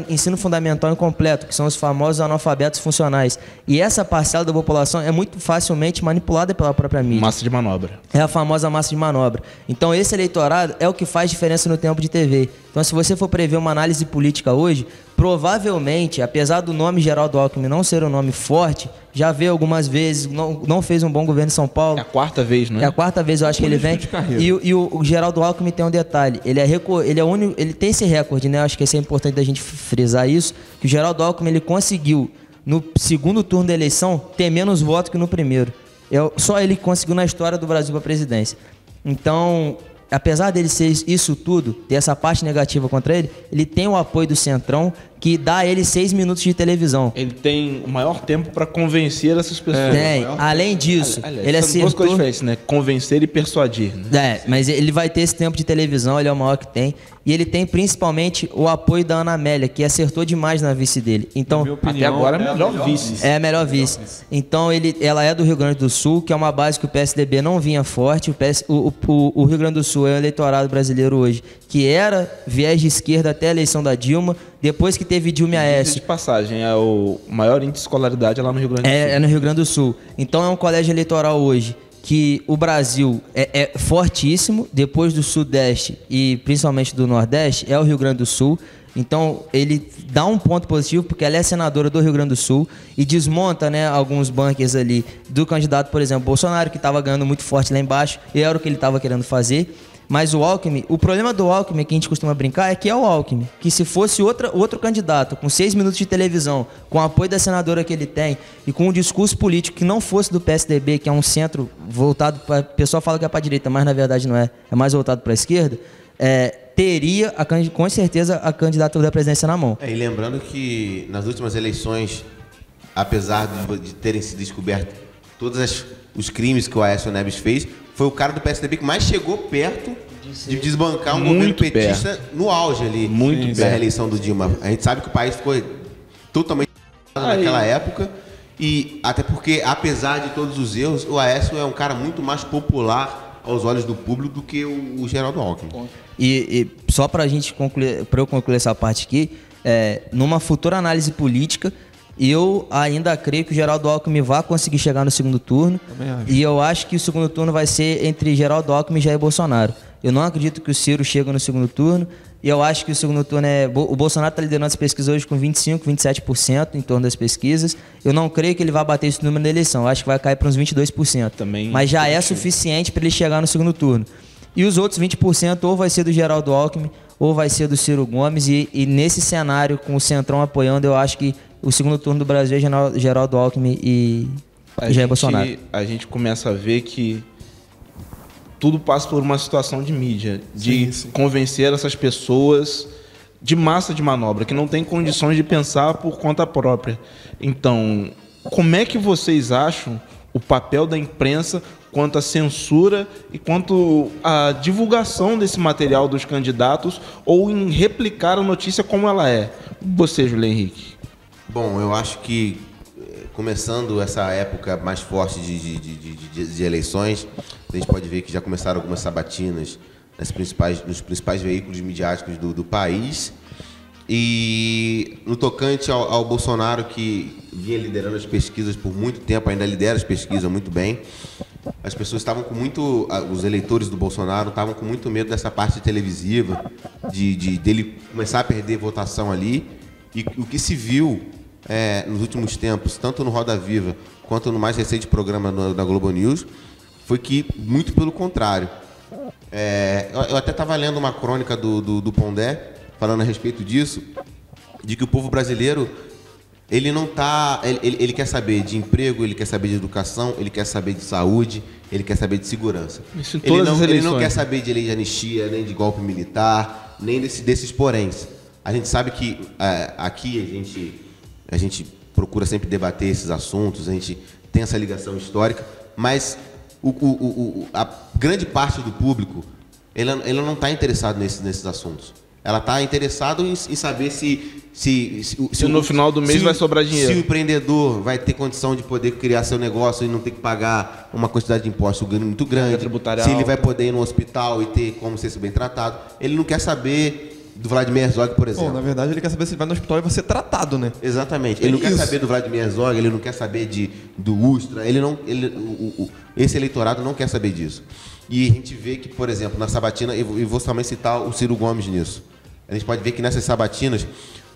ensino fundamental incompleto, que são os famosos analfabetos funcionais. E essa parcela da população é muito facilmente manipulada pela própria mídia. Massa de manobra. É a famosa massa de manobra. Então esse eleitorado é o que faz diferença no tempo de TV. Então se você for prever uma análise política hoje, provavelmente, apesar do nome Geraldo Alckmin não ser um nome forte, já veio algumas vezes, não fez um bom governo em São Paulo. É a quarta vez, não é? É a quarta vez, eu acho que ele vem. E o Geraldo Alckmin tem um detalhe. Ele é único, ele tem esse recorde, né? Eu acho que é importante da gente frisar isso. Que o Geraldo Alckmin ele conseguiu, no segundo turno da eleição, ter menos votos que no primeiro. Só ele conseguiu na história do Brasil para a presidência. Então, apesar dele ser isso tudo, ter essa parte negativa contra ele, ele tem o apoio do Centrão, que dá a ele 6 minutos de televisão. Ele tem o maior tempo para convencer essas pessoas. Tem. Além disso, ele são duas coisas diferentes, né? Convencer e persuadir. Né? Mas ele vai ter esse tempo de televisão, ele é o maior que tem. E ele tem principalmente o apoio da Ana Amélia, que acertou demais na vice dele. Então, até agora é a melhor vice. É a melhor vice. Então, ela é do Rio Grande do Sul, que é uma base que o PSDB não vinha forte. O Rio Grande do Sul é o eleitorado brasileiro hoje, que era viés de esquerda até a eleição da Dilma. Depois que teve Dilma e Aécio. De passagem, é o maior índice de escolaridade lá no Rio Grande do Sul. É no Rio Grande do Sul. Então é um colégio eleitoral hoje que o Brasil é fortíssimo, depois do Sudeste e principalmente do Nordeste, é o Rio Grande do Sul. Então ele dá um ponto positivo porque ela é senadora do Rio Grande do Sul e desmonta, né, alguns bunkers ali do candidato, por exemplo, Bolsonaro, que estava ganhando muito forte lá embaixo, e era o que ele estava querendo fazer. Mas o Alckmin, o problema do Alckmin, que a gente costuma brincar, é que é o Alckmin. Que se fosse outro candidato, com 6 minutos de televisão, com o apoio da senadora que ele tem, e com um discurso político que não fosse do PSDB, que é um centro voltado para... O pessoal fala que é para a direita, mas na verdade não é. É mais voltado para a esquerda. Teria, com certeza, a candidatura da presidência na mão. E lembrando que nas últimas eleições, apesar de terem se descoberto todos os crimes que o Aécio Neves fez, foi o cara do PSDB que mais chegou perto de desbancar um governo petista no auge ali da reeleição do Dilma. A gente sabe que o país ficou totalmente naquela época, e até porque, apesar de todos os erros, o Aécio é um cara muito mais popular aos olhos do público do que o Geraldo Alckmin. E só para eu concluir essa parte aqui, numa futura análise política, eu ainda creio que o Geraldo Alckmin vai conseguir chegar no segundo turno. E eu acho que o segundo turno vai ser entre Geraldo Alckmin e Jair Bolsonaro. Eu não acredito que o Ciro chegue no segundo turno. E eu acho que o segundo turno o Bolsonaro está liderando as pesquisas hoje com 25%, 27% em torno das pesquisas. Eu não creio que ele vai bater esse número na eleição. Eu acho que vai cair para uns 22%. Também, mas já é suficiente para ele chegar no segundo turno. E os outros 20% ou vai ser do Geraldo Alckmin ou vai ser do Ciro Gomes. E nesse cenário, com o Centrão apoiando, eu acho que o segundo turno do Brasil é Geraldo Alckmin e Jair Bolsonaro. A gente começa a ver que tudo passa por uma situação de mídia, de convencer essas pessoas de massa de manobra, que não tem condições de pensar por conta própria. Então, como é que vocês acham o papel da imprensa quanto à censura e quanto à divulgação desse material dos candidatos ou em replicar a notícia como ela é? Você, Júlio Henrique. Bom, eu acho que começando essa época mais forte de eleições, a gente pode ver que já começaram algumas sabatinas nos principais veículos midiáticos do país. E no tocante ao Bolsonaro, que vinha liderando as pesquisas por muito tempo, ainda lidera as pesquisas muito bem, as pessoas estavam com muito... Os eleitores do Bolsonaro estavam com muito medo dessa parte televisiva, dele começar a perder votação ali. E o que se viu nos últimos tempos, tanto no Roda Viva quanto no mais recente programa da Globo News, foi que, muito pelo contrário. Eu até estava lendo uma crônica do Pondé, falando a respeito disso, de que o povo brasileiro, ele não tá, ele quer saber de emprego, ele quer saber de educação, ele quer saber de saúde, ele quer saber de segurança. Ele não quer saber de lei de anistia, nem de golpe militar, nem desses poréns. A gente sabe que aqui a gente procura sempre debater esses assuntos, a gente tem essa ligação histórica, mas a grande parte do público, ele não está interessado nesses assuntos. Ela está interessada em saber se no final do mês vai sobrar dinheiro. Se o empreendedor vai ter condição de poder criar seu negócio e não ter que pagar uma quantidade de impostos muito grande. Se ele vai poder ir no hospital e ter como ser bem tratado. Ele não quer saber do Vladimir Herzog, por exemplo. Bom, na verdade, ele quer saber se ele vai no hospital e vai ser tratado, né? Exatamente. Ele não quer saber do Vladimir Herzog, ele não quer saber do Ustra. Esse eleitorado não quer saber disso. E a gente vê que, por exemplo, na sabatina, e vou também citar o Ciro Gomes nisso. A gente pode ver que nessas sabatinas,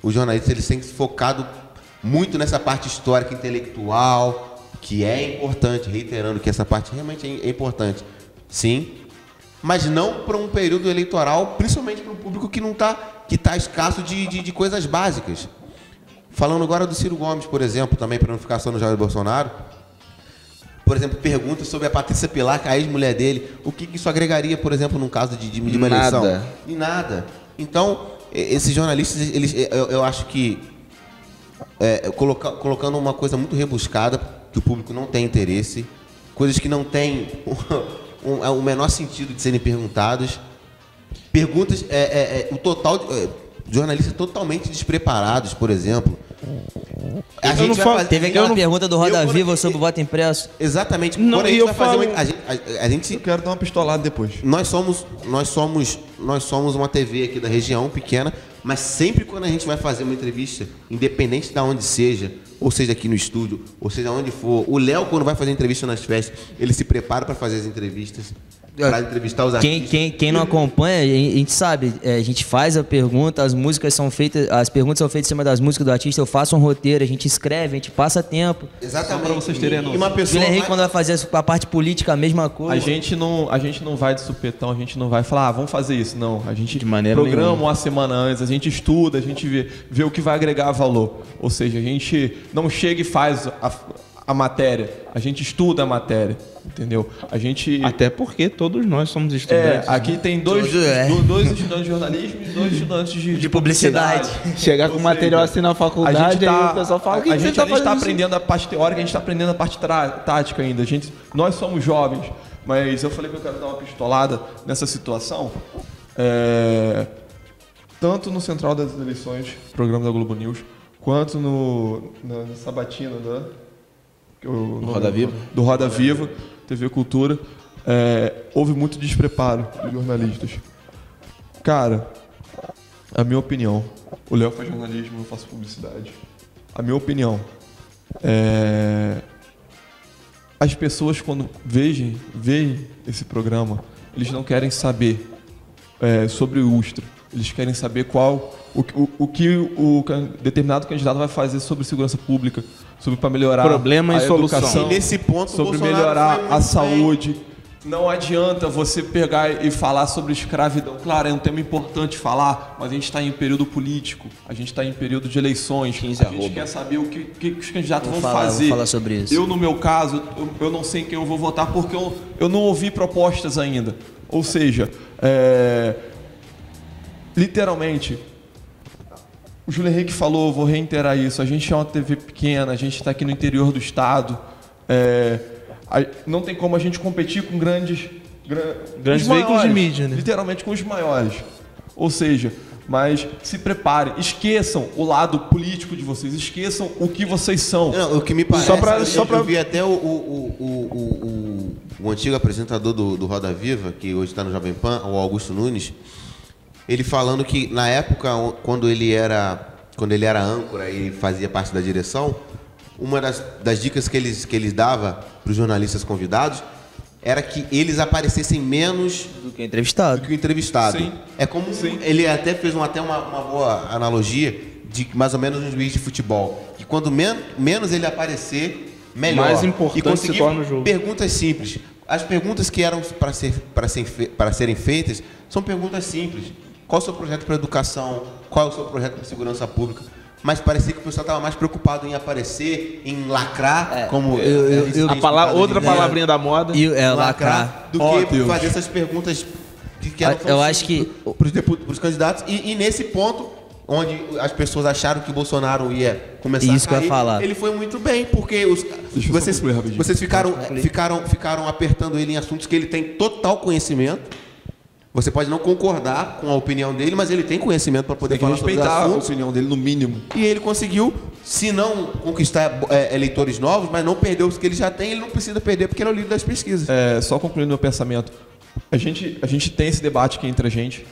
os jornalistas eles têm se focado muito nessa parte histórica, intelectual, que é importante, reiterando que essa parte realmente é importante, sim, mas não para um período eleitoral, principalmente para um público que está escasso de coisas básicas. Falando agora do Ciro Gomes, por exemplo, também para não ficar só no Jair Bolsonaro, por exemplo, perguntas sobre a Patrícia Pilar, que é a ex-mulher dele, o que isso agregaria, por exemplo, num caso de uma eleição? Nada. E nada. Então, esses jornalistas, eu acho que colocando uma coisa muito rebuscada, que o público não tem interesse, coisas que não têm o menor sentido de serem perguntadas, perguntas, o total jornalistas totalmente despreparados, por exemplo. Teve aquela pergunta do Roda Viva sobre o voto impresso. Exatamente. Não, quando a gente eu vai fazer falo- a gente Eu quero dar uma pistolada depois. nós somos uma TV aqui da região pequena, mas sempre quando a gente vai fazer uma entrevista, independente de onde seja, ou seja aqui no estúdio, ou seja onde for, o Léo quando vai fazer entrevista nas festas, ele se prepara para fazer as entrevistas, para entrevistar os artistas. Quem não acompanha, a gente sabe, a gente faz a pergunta, as músicas são feitas, as perguntas são feitas em cima das músicas do artista, eu faço um roteiro, a gente escreve, a gente passa tempo. Exatamente. Só pra vocês terem E noção. uma O pessoa Henrique, quando vai fazer a parte política, a mesma coisa. A gente não vai de supetão, a gente não vai falar, vamos fazer isso. Não, a gente De maneira programa nenhuma. uma semana antes, a gente estuda, a gente vê o que vai agregar valor. Ou seja, a gente não chega e faz a matéria, a gente estuda a matéria, entendeu? A gente... Até porque todos nós somos estudantes. aqui tem dois estudantes de jornalismo e 2 estudantes de publicidade. Chegar com Ou material seja, assim na faculdade, aí o pessoal fala, o que a você gente tá está fazendo isso? aprendendo a parte teórica, a gente está aprendendo a parte tática ainda. Nós somos jovens, mas eu falei que eu quero dar uma pistolada nessa situação. Tanto no Central das Eleições, programa da Globo News, quanto na Sabatina Roda Viva. do Roda Viva, TV Cultura, houve muito despreparo dos jornalistas. Cara, a minha opinião, o Léo faz jornalismo, eu faço publicidade. A minha opinião, as pessoas quando veem esse programa, eles não querem saber sobre o Ustra. Eles querem saber o que o determinado candidato vai fazer sobre segurança pública, sobre para melhorar Problema e a solução. educação, E nesse ponto, o sobre Bolsonaro melhorar foi a muito saúde. Não adianta você pegar e falar sobre escravidão. Claro, é um tema importante falar, mas a gente está em período político, a gente está em período de eleições. 15 a gente arroba. quer saber o que os candidatos Vou vão falar fazer. sobre isso. Eu, no meu caso, eu não sei em quem eu vou votar porque eu não ouvi propostas ainda. Ou seja, literalmente, o Júlio Henrique falou, eu vou reiterar isso, a gente é uma TV pequena, a gente está aqui no interior do estado, não tem como a gente competir com grandes Grandes os veículos de maiores, mídia, né? literalmente com os maiores. Ou seja, mas se preparem, esqueçam o lado político de vocês, esqueçam o que vocês são. Não, o que me parece, Só pra- eu vi até o antigo apresentador do Roda Viva, que hoje está no Jovem Pan, o Augusto Nunes, ele falando que na época, quando ele era âncora e fazia parte da direção, uma das dicas que eles davam para os jornalistas convidados era que eles aparecessem menos Do que entrevistado. do que o entrevistado. Sim. É como Sim. ele até fez uma boa analogia de mais ou menos um juiz de futebol, que quando menos ele aparecer, melhor. Mais importante e conseguir se torna o jogo. perguntas simples. As perguntas que eram para serem feitas são perguntas simples. Qual é o seu projeto para educação? Qual é o seu projeto para segurança pública? Mas parecia que o pessoal estava mais preocupado em aparecer, em lacrar, como Outra palavrinha da moda. E lacrar. do Oh, que Deus. fazer essas perguntas que eram Eu acho que- para os candidatos. E nesse ponto, onde as pessoas acharam que o Bolsonaro ia começar Isso a que eu cair, ia falar. ele foi muito bem, porque Deixa eu só concluir rapidinho. vocês ficaram apertando ele em assuntos que ele tem total conhecimento. Você pode não concordar com a opinião dele, mas ele tem conhecimento para poder Tem que falar sobre os respeitar a assuntos. opinião dele, no mínimo. E ele conseguiu, se não conquistar eleitores novos, mas não perdeu os que ele já tem, ele não precisa perder porque ele é o líder das pesquisas. Só concluindo meu pensamento, a gente tem esse debate aqui entre a gente.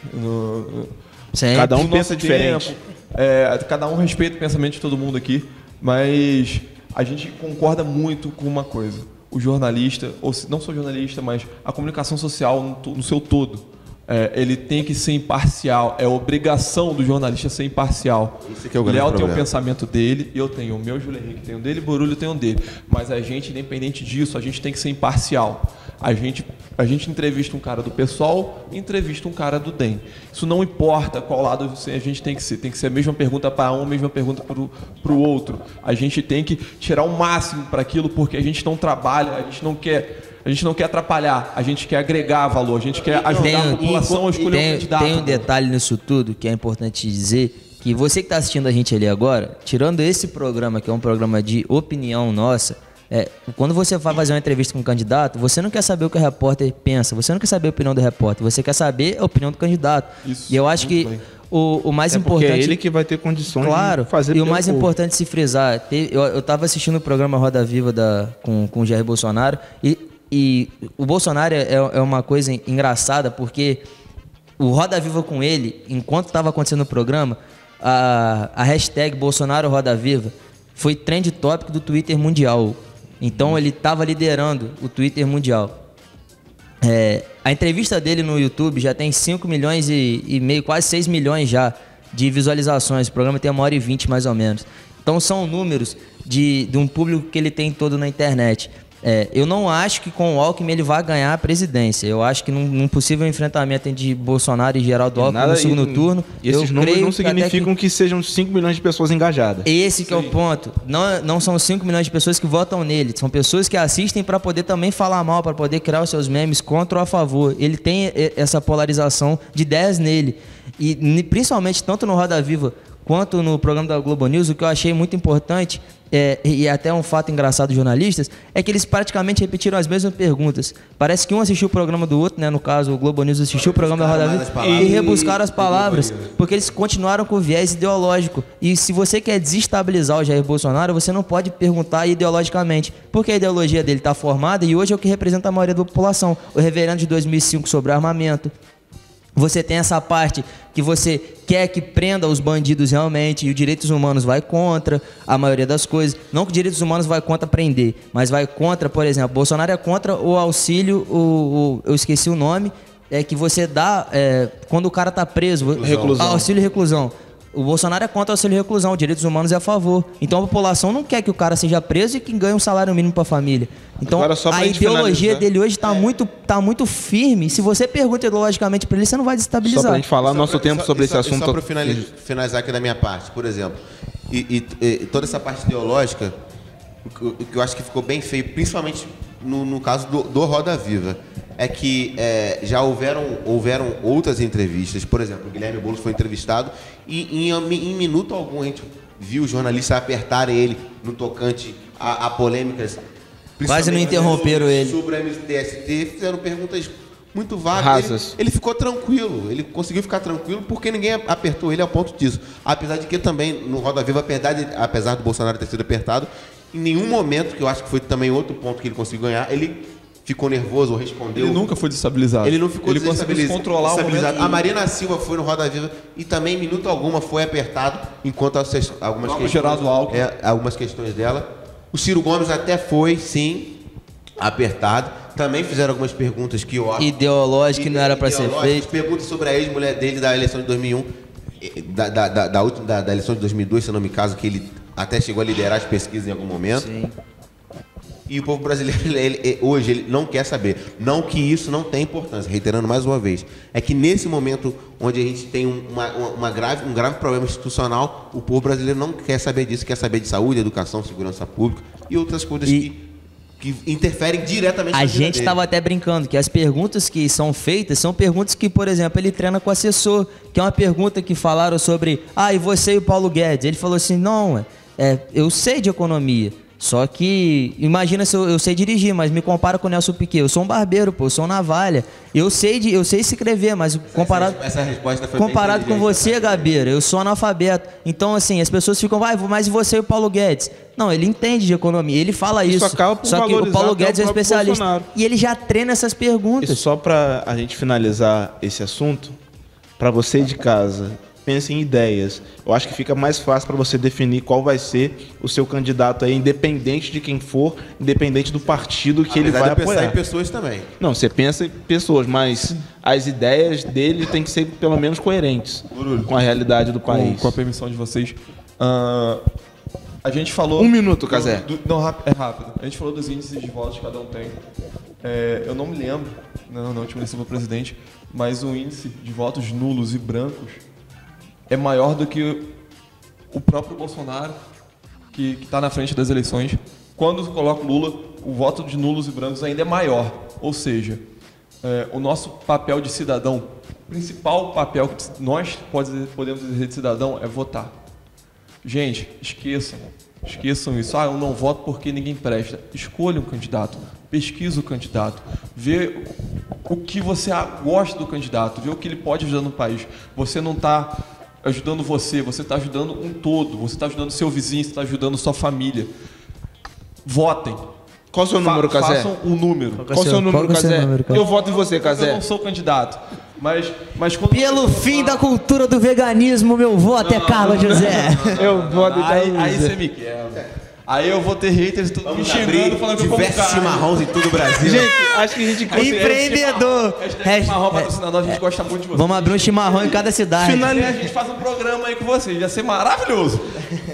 Sempre. Cada um no pensa nosso diferente. tempo, cada um respeita o pensamento de todo mundo aqui, mas a gente concorda muito com uma coisa. O jornalista, não só o jornalista, mas a comunicação social no seu todo, ele tem que ser imparcial. É obrigação do jornalista ser imparcial. Isso que é o o grande Léo tem o problema. pensamento dele, eu tenho o meu, Júlio Henrique tem o dele, Burulho tem o dele. Mas a gente, independente disso, a gente tem que ser imparcial. A gente entrevista um cara do PSOL, entrevista um cara do DEM. Isso não importa qual lado a gente tem que ser. Tem que ser a mesma pergunta para um, a mesma pergunta para o outro. A gente tem que tirar o máximo para aquilo, porque a gente não trabalha, a gente não quer atrapalhar, a gente quer agregar valor, a gente quer ajudar a população a escolher um candidato. Tem um detalhe nisso tudo que é importante dizer, que você que está assistindo a gente ali agora, tirando esse programa, que é um programa de opinião nossa, quando você vai fazer uma entrevista com um candidato, você não quer saber o que o repórter pensa, você não quer saber a opinião do repórter, você quer saber a opinião do candidato. Isso, e eu acho que bem. o mais Porque importante... é ele que vai ter condições Claro, de fazer e o pelo mais povo. importante se frisar, eu estava assistindo o programa Roda Viva com o Jair Bolsonaro e o Bolsonaro é uma coisa engraçada, porque o Roda Viva com ele, enquanto estava acontecendo o programa, a hashtag Bolsonaro Roda Viva foi trend topic do Twitter mundial. Então ele estava liderando o Twitter mundial. A entrevista dele no YouTube já tem 5 milhões e meio, quase 6 milhões já de visualizações. O programa tem 1h20 mais ou menos. Então são números de um público que ele tem todo na internet. Eu não acho que com o Alckmin ele vai ganhar a presidência. Eu acho que num possível enfrentamento entre Bolsonaro e Geraldo Alckmin no segundo turno... E esses números creio não que significam que sejam 5 milhões de pessoas engajadas. esse que é o ponto. Não são 5 milhões de pessoas que votam nele. São pessoas que assistem para poder também falar mal, para poder criar os seus memes contra ou a favor. Ele tem essa polarização de ideias nele. E principalmente tanto no Roda Viva quanto no programa da Globo News, o que eu achei muito importante, e até um fato engraçado dos jornalistas, é que eles praticamente repetiram as mesmas perguntas. Parece que um assistiu o programa do outro, né? No caso, o Globo News assistiu o programa da Roda Viva e rebuscaram as palavras, porque eles continuaram com o viés ideológico. E se você quer desestabilizar o Jair Bolsonaro, você não pode perguntar ideologicamente, porque a ideologia dele está formada e hoje é o que representa a maioria da população. O reverendo de 2005 sobre armamento. Você tem essa parte que você quer que prenda os bandidos realmente e os direitos humanos vai contra a maioria das coisas. Não que direitos humanos vai contra prender, mas vai contra, por exemplo, Bolsonaro é contra o auxílio, eu esqueci o nome, que você dá quando o cara tá preso. Reclusão. Auxílio e reclusão. O Bolsonaro é contra o auxílio e reclusão, direitos humanos é a favor. Então a população não quer que o cara seja preso e que ganhe um salário mínimo para a família. Então Agora, só pra a gente ideologia finalizar. dele hoje tá muito firme. Se você pergunta ideologicamente para ele, você não vai Só desestabilizar. pra gente falar nosso tempo sobre esse assunto. Só para finalizar aqui da minha parte, por exemplo, e toda essa parte ideológica, o que eu acho que ficou bem feio, principalmente no caso do Roda Viva, é que já houveram outras entrevistas. Por exemplo, o Guilherme Boulos foi entrevistado e em minuto algum a gente viu os jornalistas apertarem ele no tocante a polêmicas. Quase não interromperam ele. Sobre a MTST, fizeram perguntas muito vagas. Rasas. Ele ficou tranquilo, ele conseguiu ficar tranquilo porque ninguém apertou ele ao ponto disso. Apesar de que também, no Roda Viva, apesar do Bolsonaro ter sido apertado, em nenhum momento, que eu acho que foi também outro ponto que ele conseguiu ganhar, ele ficou nervoso ou respondeu. Ele nunca foi desestabilizado. Ele não ficou Ele conseguiu se controlar o desestabilizado. momento. A Marina Silva foi no Roda Viva e também, em minuto alguma, foi apertado, enquanto algumas questões, Geraldo Alckmin. algumas questões dela. O Ciro Gomes até foi, sim, apertado. Também fizeram algumas perguntas que eu acho... Ideológico que não era para ser feito. Perguntas sobre a ex-mulher dele da eleição de 2001, da eleição de 2002, se eu não me caso, que ele até chegou a liderar as pesquisas em algum momento. Sim. E o povo brasileiro, hoje, ele não quer saber. Não que isso não tenha importância, reiterando mais uma vez. É que nesse momento onde a gente tem um grave problema institucional, o povo brasileiro não quer saber disso, quer saber de saúde, educação, segurança pública e outras coisas que interferem diretamente A na vida gente dele. estava até brincando que as perguntas que são feitas são perguntas que, por exemplo, ele treina com o assessor, que é uma pergunta que falaram sobre, e você e o Paulo Guedes? Ele falou assim, não, eu sei de economia, só que, imagina se eu sei dirigir, mas me compara com o Nelson Piquet, eu sou um barbeiro, eu sou um navalha, eu sei escrever, mas comparado, Essa resposta foi comparado bem com você, Gabeira, eu sou analfabeto. Então, assim, as pessoas ficam, mas e você e o Paulo Guedes? Não, ele entende de economia, ele fala isso. acaba por Só que o valorizar Paulo até Guedes o é próprio especialista. Bolsonaro. E ele já treina essas perguntas. E só pra a gente finalizar esse assunto, pra você de casa pensa em ideias. Eu acho que fica mais fácil para você definir qual vai ser o seu candidato aí, independente de quem for, independente do partido que ele vai pensar apoiar. em pessoas também. Não, você pensa em pessoas, mas as ideias dele têm que ser pelo menos coerentes com a realidade do país. Com a permissão de vocês. A gente falou... 1 minuto, Cazé. Não, é rápido. A gente falou dos índices de votos que cada um tem. Eu não me lembro, na última eleição para presidente, mas o índice de votos nulos e brancos é maior do que o próprio Bolsonaro, que está na frente das eleições. Quando coloca o Lula, o voto de nulos e brancos ainda é maior. Ou seja, o nosso papel de cidadão, o principal papel que nós podemos exercer de cidadão é votar. Gente, esqueçam isso. Eu não voto porque ninguém presta. Escolha um candidato, pesquisa o candidato, vê o que você gosta do candidato, vê o que ele pode ajudar no país. Você não está ajudando você está ajudando um todo, você está ajudando seu vizinho, você está ajudando sua família. Votem. Qual o seu número, Cazé? Façam um número. Qual o seu número, Cazé? Eu voto em você, Eu Cazé. não sou candidato, mas quando Pelo fim da cultura do veganismo, meu voto é Carlos José. Eu voto em aí você me quebra. Aí eu vou ter haters tudo me xingando, falando que eu como diversos carne. chimarrões em todo o Brasil. Gente, acho que a gente consegue... Empreendedor. Chimarrão patrocinador, a gente gosta muito de você. Vamos abrir um chimarrão em cada cidade. E a gente faz um programa aí com vocês, ia ser maravilhoso.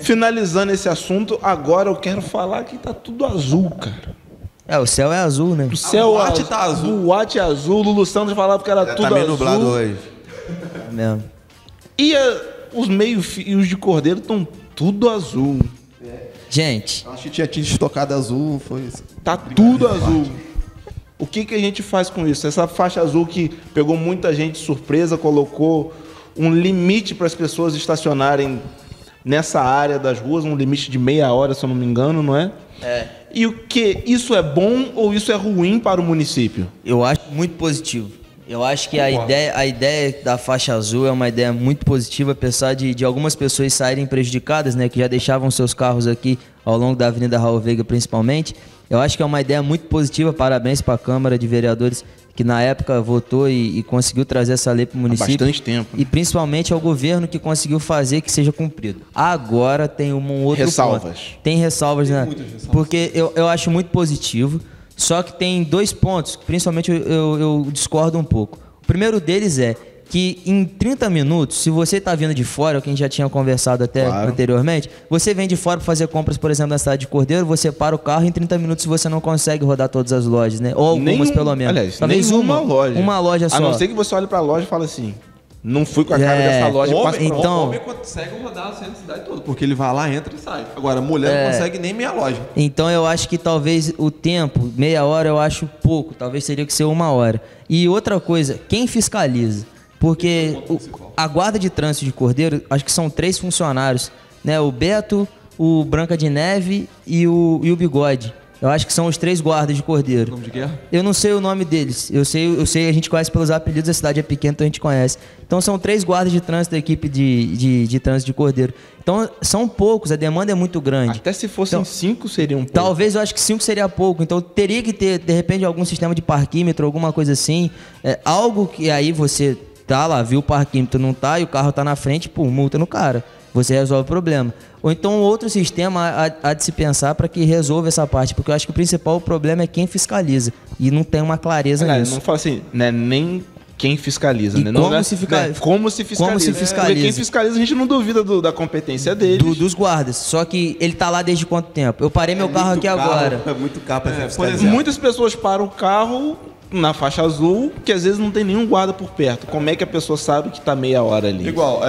Finalizando esse assunto, agora eu quero falar que tá tudo azul, cara. O céu é azul, né? O céu boate tá azul. Boate azul. Lulu Santos falava que era tudo Tá meio azul. nublado hoje. É mesmo. E os meio-fios de cordeiro estão tudo azul. Gente, Acho que tinha tinta estocada azul, foi isso. Tá tudo azul. O que a gente faz com isso? Essa faixa azul que pegou muita gente de surpresa, colocou um limite para as pessoas estacionarem nessa área das ruas, um limite de meia hora, se eu não me engano, não é? E o que? Isso é bom ou isso é ruim para o município? eu acho muito positivo. Eu acho que a ideia da faixa azul é uma ideia muito positiva, apesar de algumas pessoas saírem prejudicadas, né, que já deixavam seus carros aqui ao longo da Avenida Raul Veiga, principalmente. Eu acho que é uma ideia muito positiva. Parabéns para a Câmara de Vereadores, que na época votou e conseguiu trazer essa lei para o município. Há bastante tempo. E principalmente ao governo que conseguiu fazer que seja cumprido. Agora tem um outro Ressalvas. ponto. Tem ressalvas, né? muitas ressalvas. Porque eu acho muito positivo. Só que tem 2 pontos, principalmente eu discordo um pouco. O primeiro deles é que em 30 minutos, se você está vindo de fora, o que a gente já tinha conversado até anteriormente, você vem de fora para fazer compras, por exemplo, na cidade de Cordeiro, você para o carro e em 30 minutos você não consegue rodar todas as lojas, né? Ou algumas pelo menos. Aliás, talvez nenhuma loja. Uma loja só. A não ser que você olhe para a loja e fale assim, não fui com a cara dessa loja. Passa pra- então- Homem consegue rodar o centro da cidade todo, porque ele vai lá, entra e sai. Agora, mulher não consegue nem meia loja. Então eu acho que talvez o tempo, meia hora, eu acho pouco. Talvez teria que ser 1 hora. E outra coisa, quem fiscaliza? Porque a guarda de trânsito de Cordeiro, acho que são 3 funcionários, né? O Beto, o Branca de Neve e o Bigode. Eu acho que são os 3 guardas de Cordeiro. Nome de guerra? Eu não sei o nome deles. Eu sei, a gente conhece pelos apelidos, a cidade é pequena, então a gente conhece. Então são 3 guardas de trânsito da equipe de trânsito de Cordeiro. Então são poucos, a demanda é muito grande. Até se fossem 5 seriam pouco. Talvez eu acho que 5 seria pouco. Então teria que ter, de repente, algum sistema de parquímetro, alguma coisa assim. Algo que aí você tá lá, viu o parquímetro, não tá, e o carro tá na frente, pô, multa no cara. Você resolve o problema. Ou então outro sistema há de se pensar para que resolva essa parte, porque eu acho que o principal problema é quem fiscaliza. E não tem uma clareza nisso. Não fala assim, né? Nem quem fiscaliza, E né? como Não, se fiscaliza. né? Como se fiscaliza. Como se Porque fiscaliza. quem fiscaliza, a gente não duvida da competência deles. Dos guardas. Só que ele tá lá desde quanto tempo? Eu parei meu carro aqui agora. É muito caro pra ser por fiscalizado. exemplo, Muitas pessoas param o carro na faixa azul, que às vezes não tem nenhum guarda por perto. Como é que a pessoa sabe que tá meia hora ali? Igual,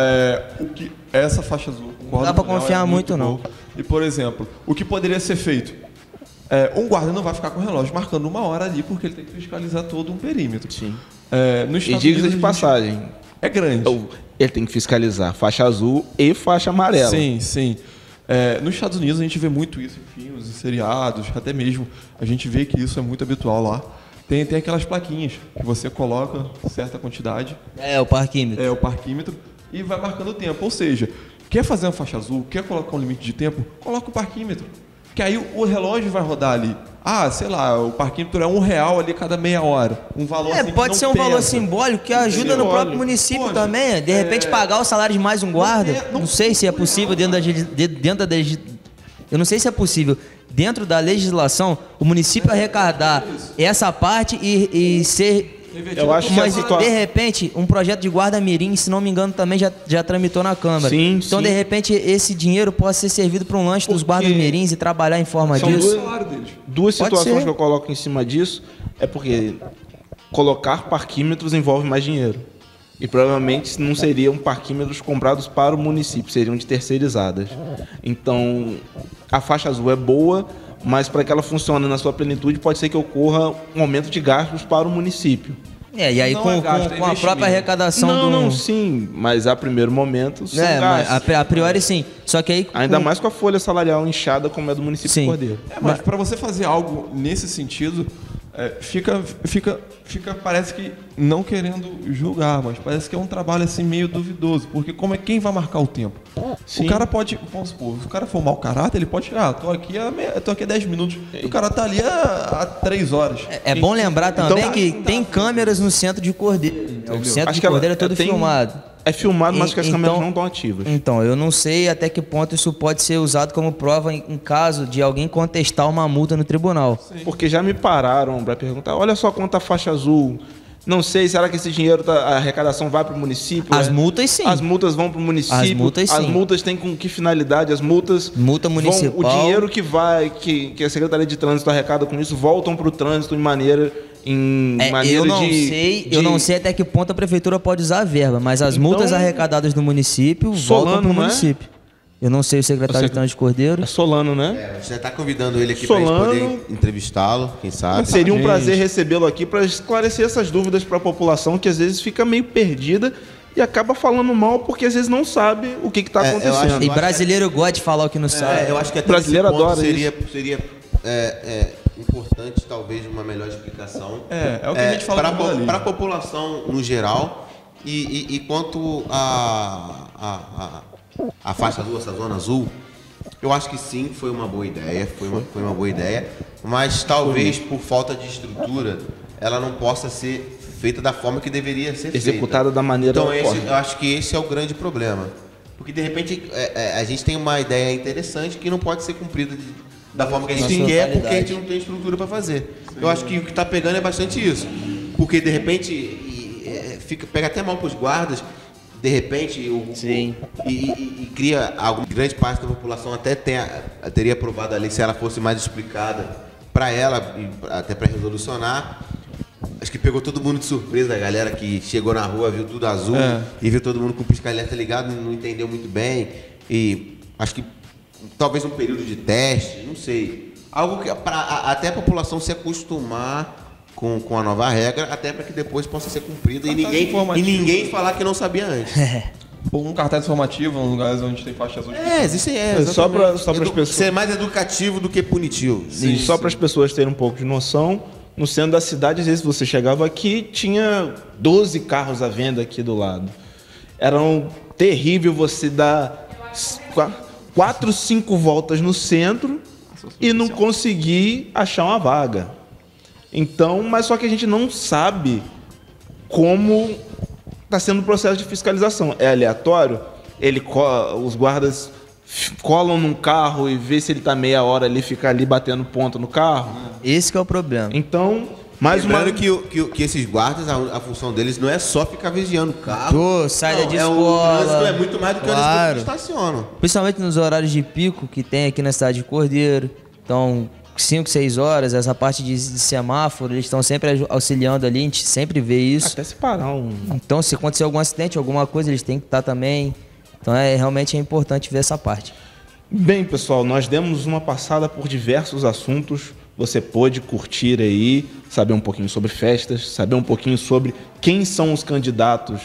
essa faixa azul. Não dá pra confiar muito, não. boa. E, por exemplo, o que poderia ser feito? Um guarda não vai ficar com o relógio marcando 1 hora ali, porque ele tem que fiscalizar todo um perímetro. Sim. Nos E Estados diga-se Unidos, de a gente- passagem, É grande. ele tem que fiscalizar faixa azul e faixa amarela. Sim, sim. Nos Estados Unidos a gente vê muito isso em filmes, em seriados, até mesmo a gente vê que isso é muito habitual lá. Tem aquelas plaquinhas que você coloca certa quantidade, O parquímetro. o parquímetro, e vai marcando o tempo. Ou seja, quer fazer uma faixa azul, quer colocar um limite de tempo, coloca o parquímetro. Que aí o relógio vai rodar ali. sei lá, o parquímetro é R$1 ali cada meia hora. Um valor assim que pode não ser um valor pesa. simbólico que ajuda no próprio município Pode. também. De repente pagar o salário de mais um guarda. Não sei se é possível eu não sei se é possível, dentro da legislação, o município arrecadar essa parte e ser... Eu acho que Mas, a situação... de repente, um projeto de guarda-mirim, se não me engano, também já tramitou na Câmara. Sim, então, sim. de repente, esse dinheiro pode ser servido para um lanche dos guardas-mirins e trabalhar em forma São disso. duas Pode situações ser. que eu coloco em cima disso é porque colocar parquímetros envolve mais dinheiro. E provavelmente não seriam parquímetros comprados para o município, seriam de terceirizadas. Então, a faixa azul é boa, mas para que ela funcione na sua plenitude, pode ser que ocorra um aumento de gastos para o município. E aí Não com, é gasto, é com a investimento. própria arrecadação Não, sim, mas a primeiro momento são mas gastos. a priori sim. Só que aí... Ainda mais com a folha salarial inchada como é do município Sim. de Cordeiro. Mas para você fazer algo nesse sentido, fica parece que não querendo julgar, mas parece que é um trabalho assim meio duvidoso, porque quem vai marcar o tempo? Sim. O cara pode, vamos supor, se o cara for mau caráter, ele pode chegar, tô aqui há 10 minutos, e o cara tá ali há 3 horas. É bom lembrar também Então- que tem câmeras no centro de Cordeiro. O centro Acho de que ela Cordeiro é todo tem- filmado. É filmado, mas que as câmeras Então- não estão ativas. Então, eu não sei até que ponto isso pode ser usado como prova em caso de alguém contestar uma multa no tribunal. Porque já me pararam para perguntar, olha só quanta faixa azul. Não sei, será que esse dinheiro, a arrecadação vai para o município? As multas, sim. As multas vão para o município. As multas, As sim. multas têm com que finalidade? As multas... Multa municipal. O dinheiro que vai, que a Secretaria de Trânsito arrecada com isso, voltam para o trânsito em maneira... Eu não sei até que ponto a prefeitura pode usar a verba, mas as Então, multas arrecadadas no município Solano, voltam para o não é? município. Eu não sei o secretário de Trânsito de Cordeiro. É Solano, né? A gente já está convidando ele aqui para a gente Solano. poder entrevistá-lo, quem sabe. Seria um gente. prazer recebê-lo aqui para esclarecer essas dúvidas para a população que às vezes fica meio perdida e acaba falando mal porque às vezes não sabe o que está eu acontecendo. acho- E brasileiro gosta de falar o que não sabe. Eu acho que até Brasileiro nesse ponto adora seria importante, talvez, uma melhor explicação. É o que a gente fala no jornalismo. para a população no geral e quanto a faixa azul, essa zona azul, eu acho que sim, foi uma boa ideia, foi uma boa ideia, mas talvez por falta de estrutura ela não possa ser feita da forma que deveria ser Executada feita. da maneira Então correta. eu acho que esse é o grande problema, porque de repente a gente tem uma ideia interessante que não pode ser cumprida da forma que a gente Na quer, totalidade. porque a gente não tem estrutura para fazer. Eu acho que o que está pegando é bastante isso, porque de repente pega até mal para os guardas. De repente, Sim. e cria alguma grande parte da população até teria aprovado a lei se ela fosse mais explicada para ela e até para resolucionar. Acho que pegou todo mundo de surpresa, a galera que chegou na rua, viu tudo azul e viu todo mundo com o pisca-alerta ligado, não entendeu muito bem. E acho que talvez um período de teste, não sei. Algo que até a população se acostumar com a nova regra, até para que depois possa ser cumprida e ninguém falar que não sabia antes. Um cartaz informativo em lugares onde tem faixa azul. Existe Só para as pessoas. Ser mais educativo do que punitivo. E só para as pessoas terem um pouco de noção, no centro da cidade, às vezes você chegava aqui, tinha 12 carros à venda aqui do lado. Era terrível você dar 4, 5 voltas no centro e não conseguir achar uma vaga. Então, mas só que a gente não sabe como está sendo o processo de fiscalização. É aleatório? Os guardas colam num carro e vê se ele está meia hora ali, fica ali batendo ponto no carro. Esse que é o problema. Então, mais uma... Lembrando que esses guardas, a função deles não é só ficar vigiando o carro. Saída de O escola. trânsito é muito mais do que Claro. eles estacionam. Principalmente nos horários de pico que tem aqui na cidade de Cordeiro. Então, 5, 6 horas, essa parte de semáforo, eles estão sempre auxiliando ali, a gente sempre vê isso. Até se parar Então, se acontecer algum acidente, alguma coisa, eles têm que estar também. Então, realmente é importante ver essa parte. Bem, pessoal, nós demos uma passada por diversos assuntos. Você pôde curtir aí, saber um pouquinho sobre festas, saber um pouquinho sobre quem são os candidatos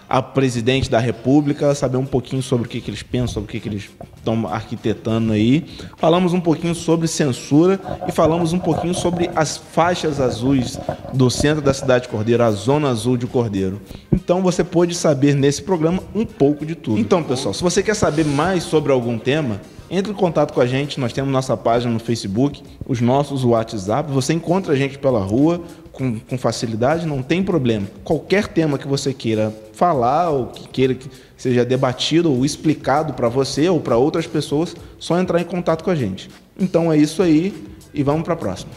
a presidente da República, saber um pouquinho sobre o que eles pensam, sobre o que eles estão arquitetando aí. Falamos um pouquinho sobre censura e falamos um pouquinho sobre as faixas azuis do centro da cidade de Cordeiro, a Zona Azul de Cordeiro. Então você pôde saber nesse programa um pouco de tudo. Então, pessoal, se você quer saber mais sobre algum tema, entre em contato com a gente, nós temos nossa página no Facebook, os nossos WhatsApp, você encontra a gente pela rua com facilidade, não tem problema. Qualquer tema que você queira falar ou que queira que seja debatido ou explicado para você ou para outras pessoas, só entrar em contato com a gente. Então é isso aí e vamos para a próxima.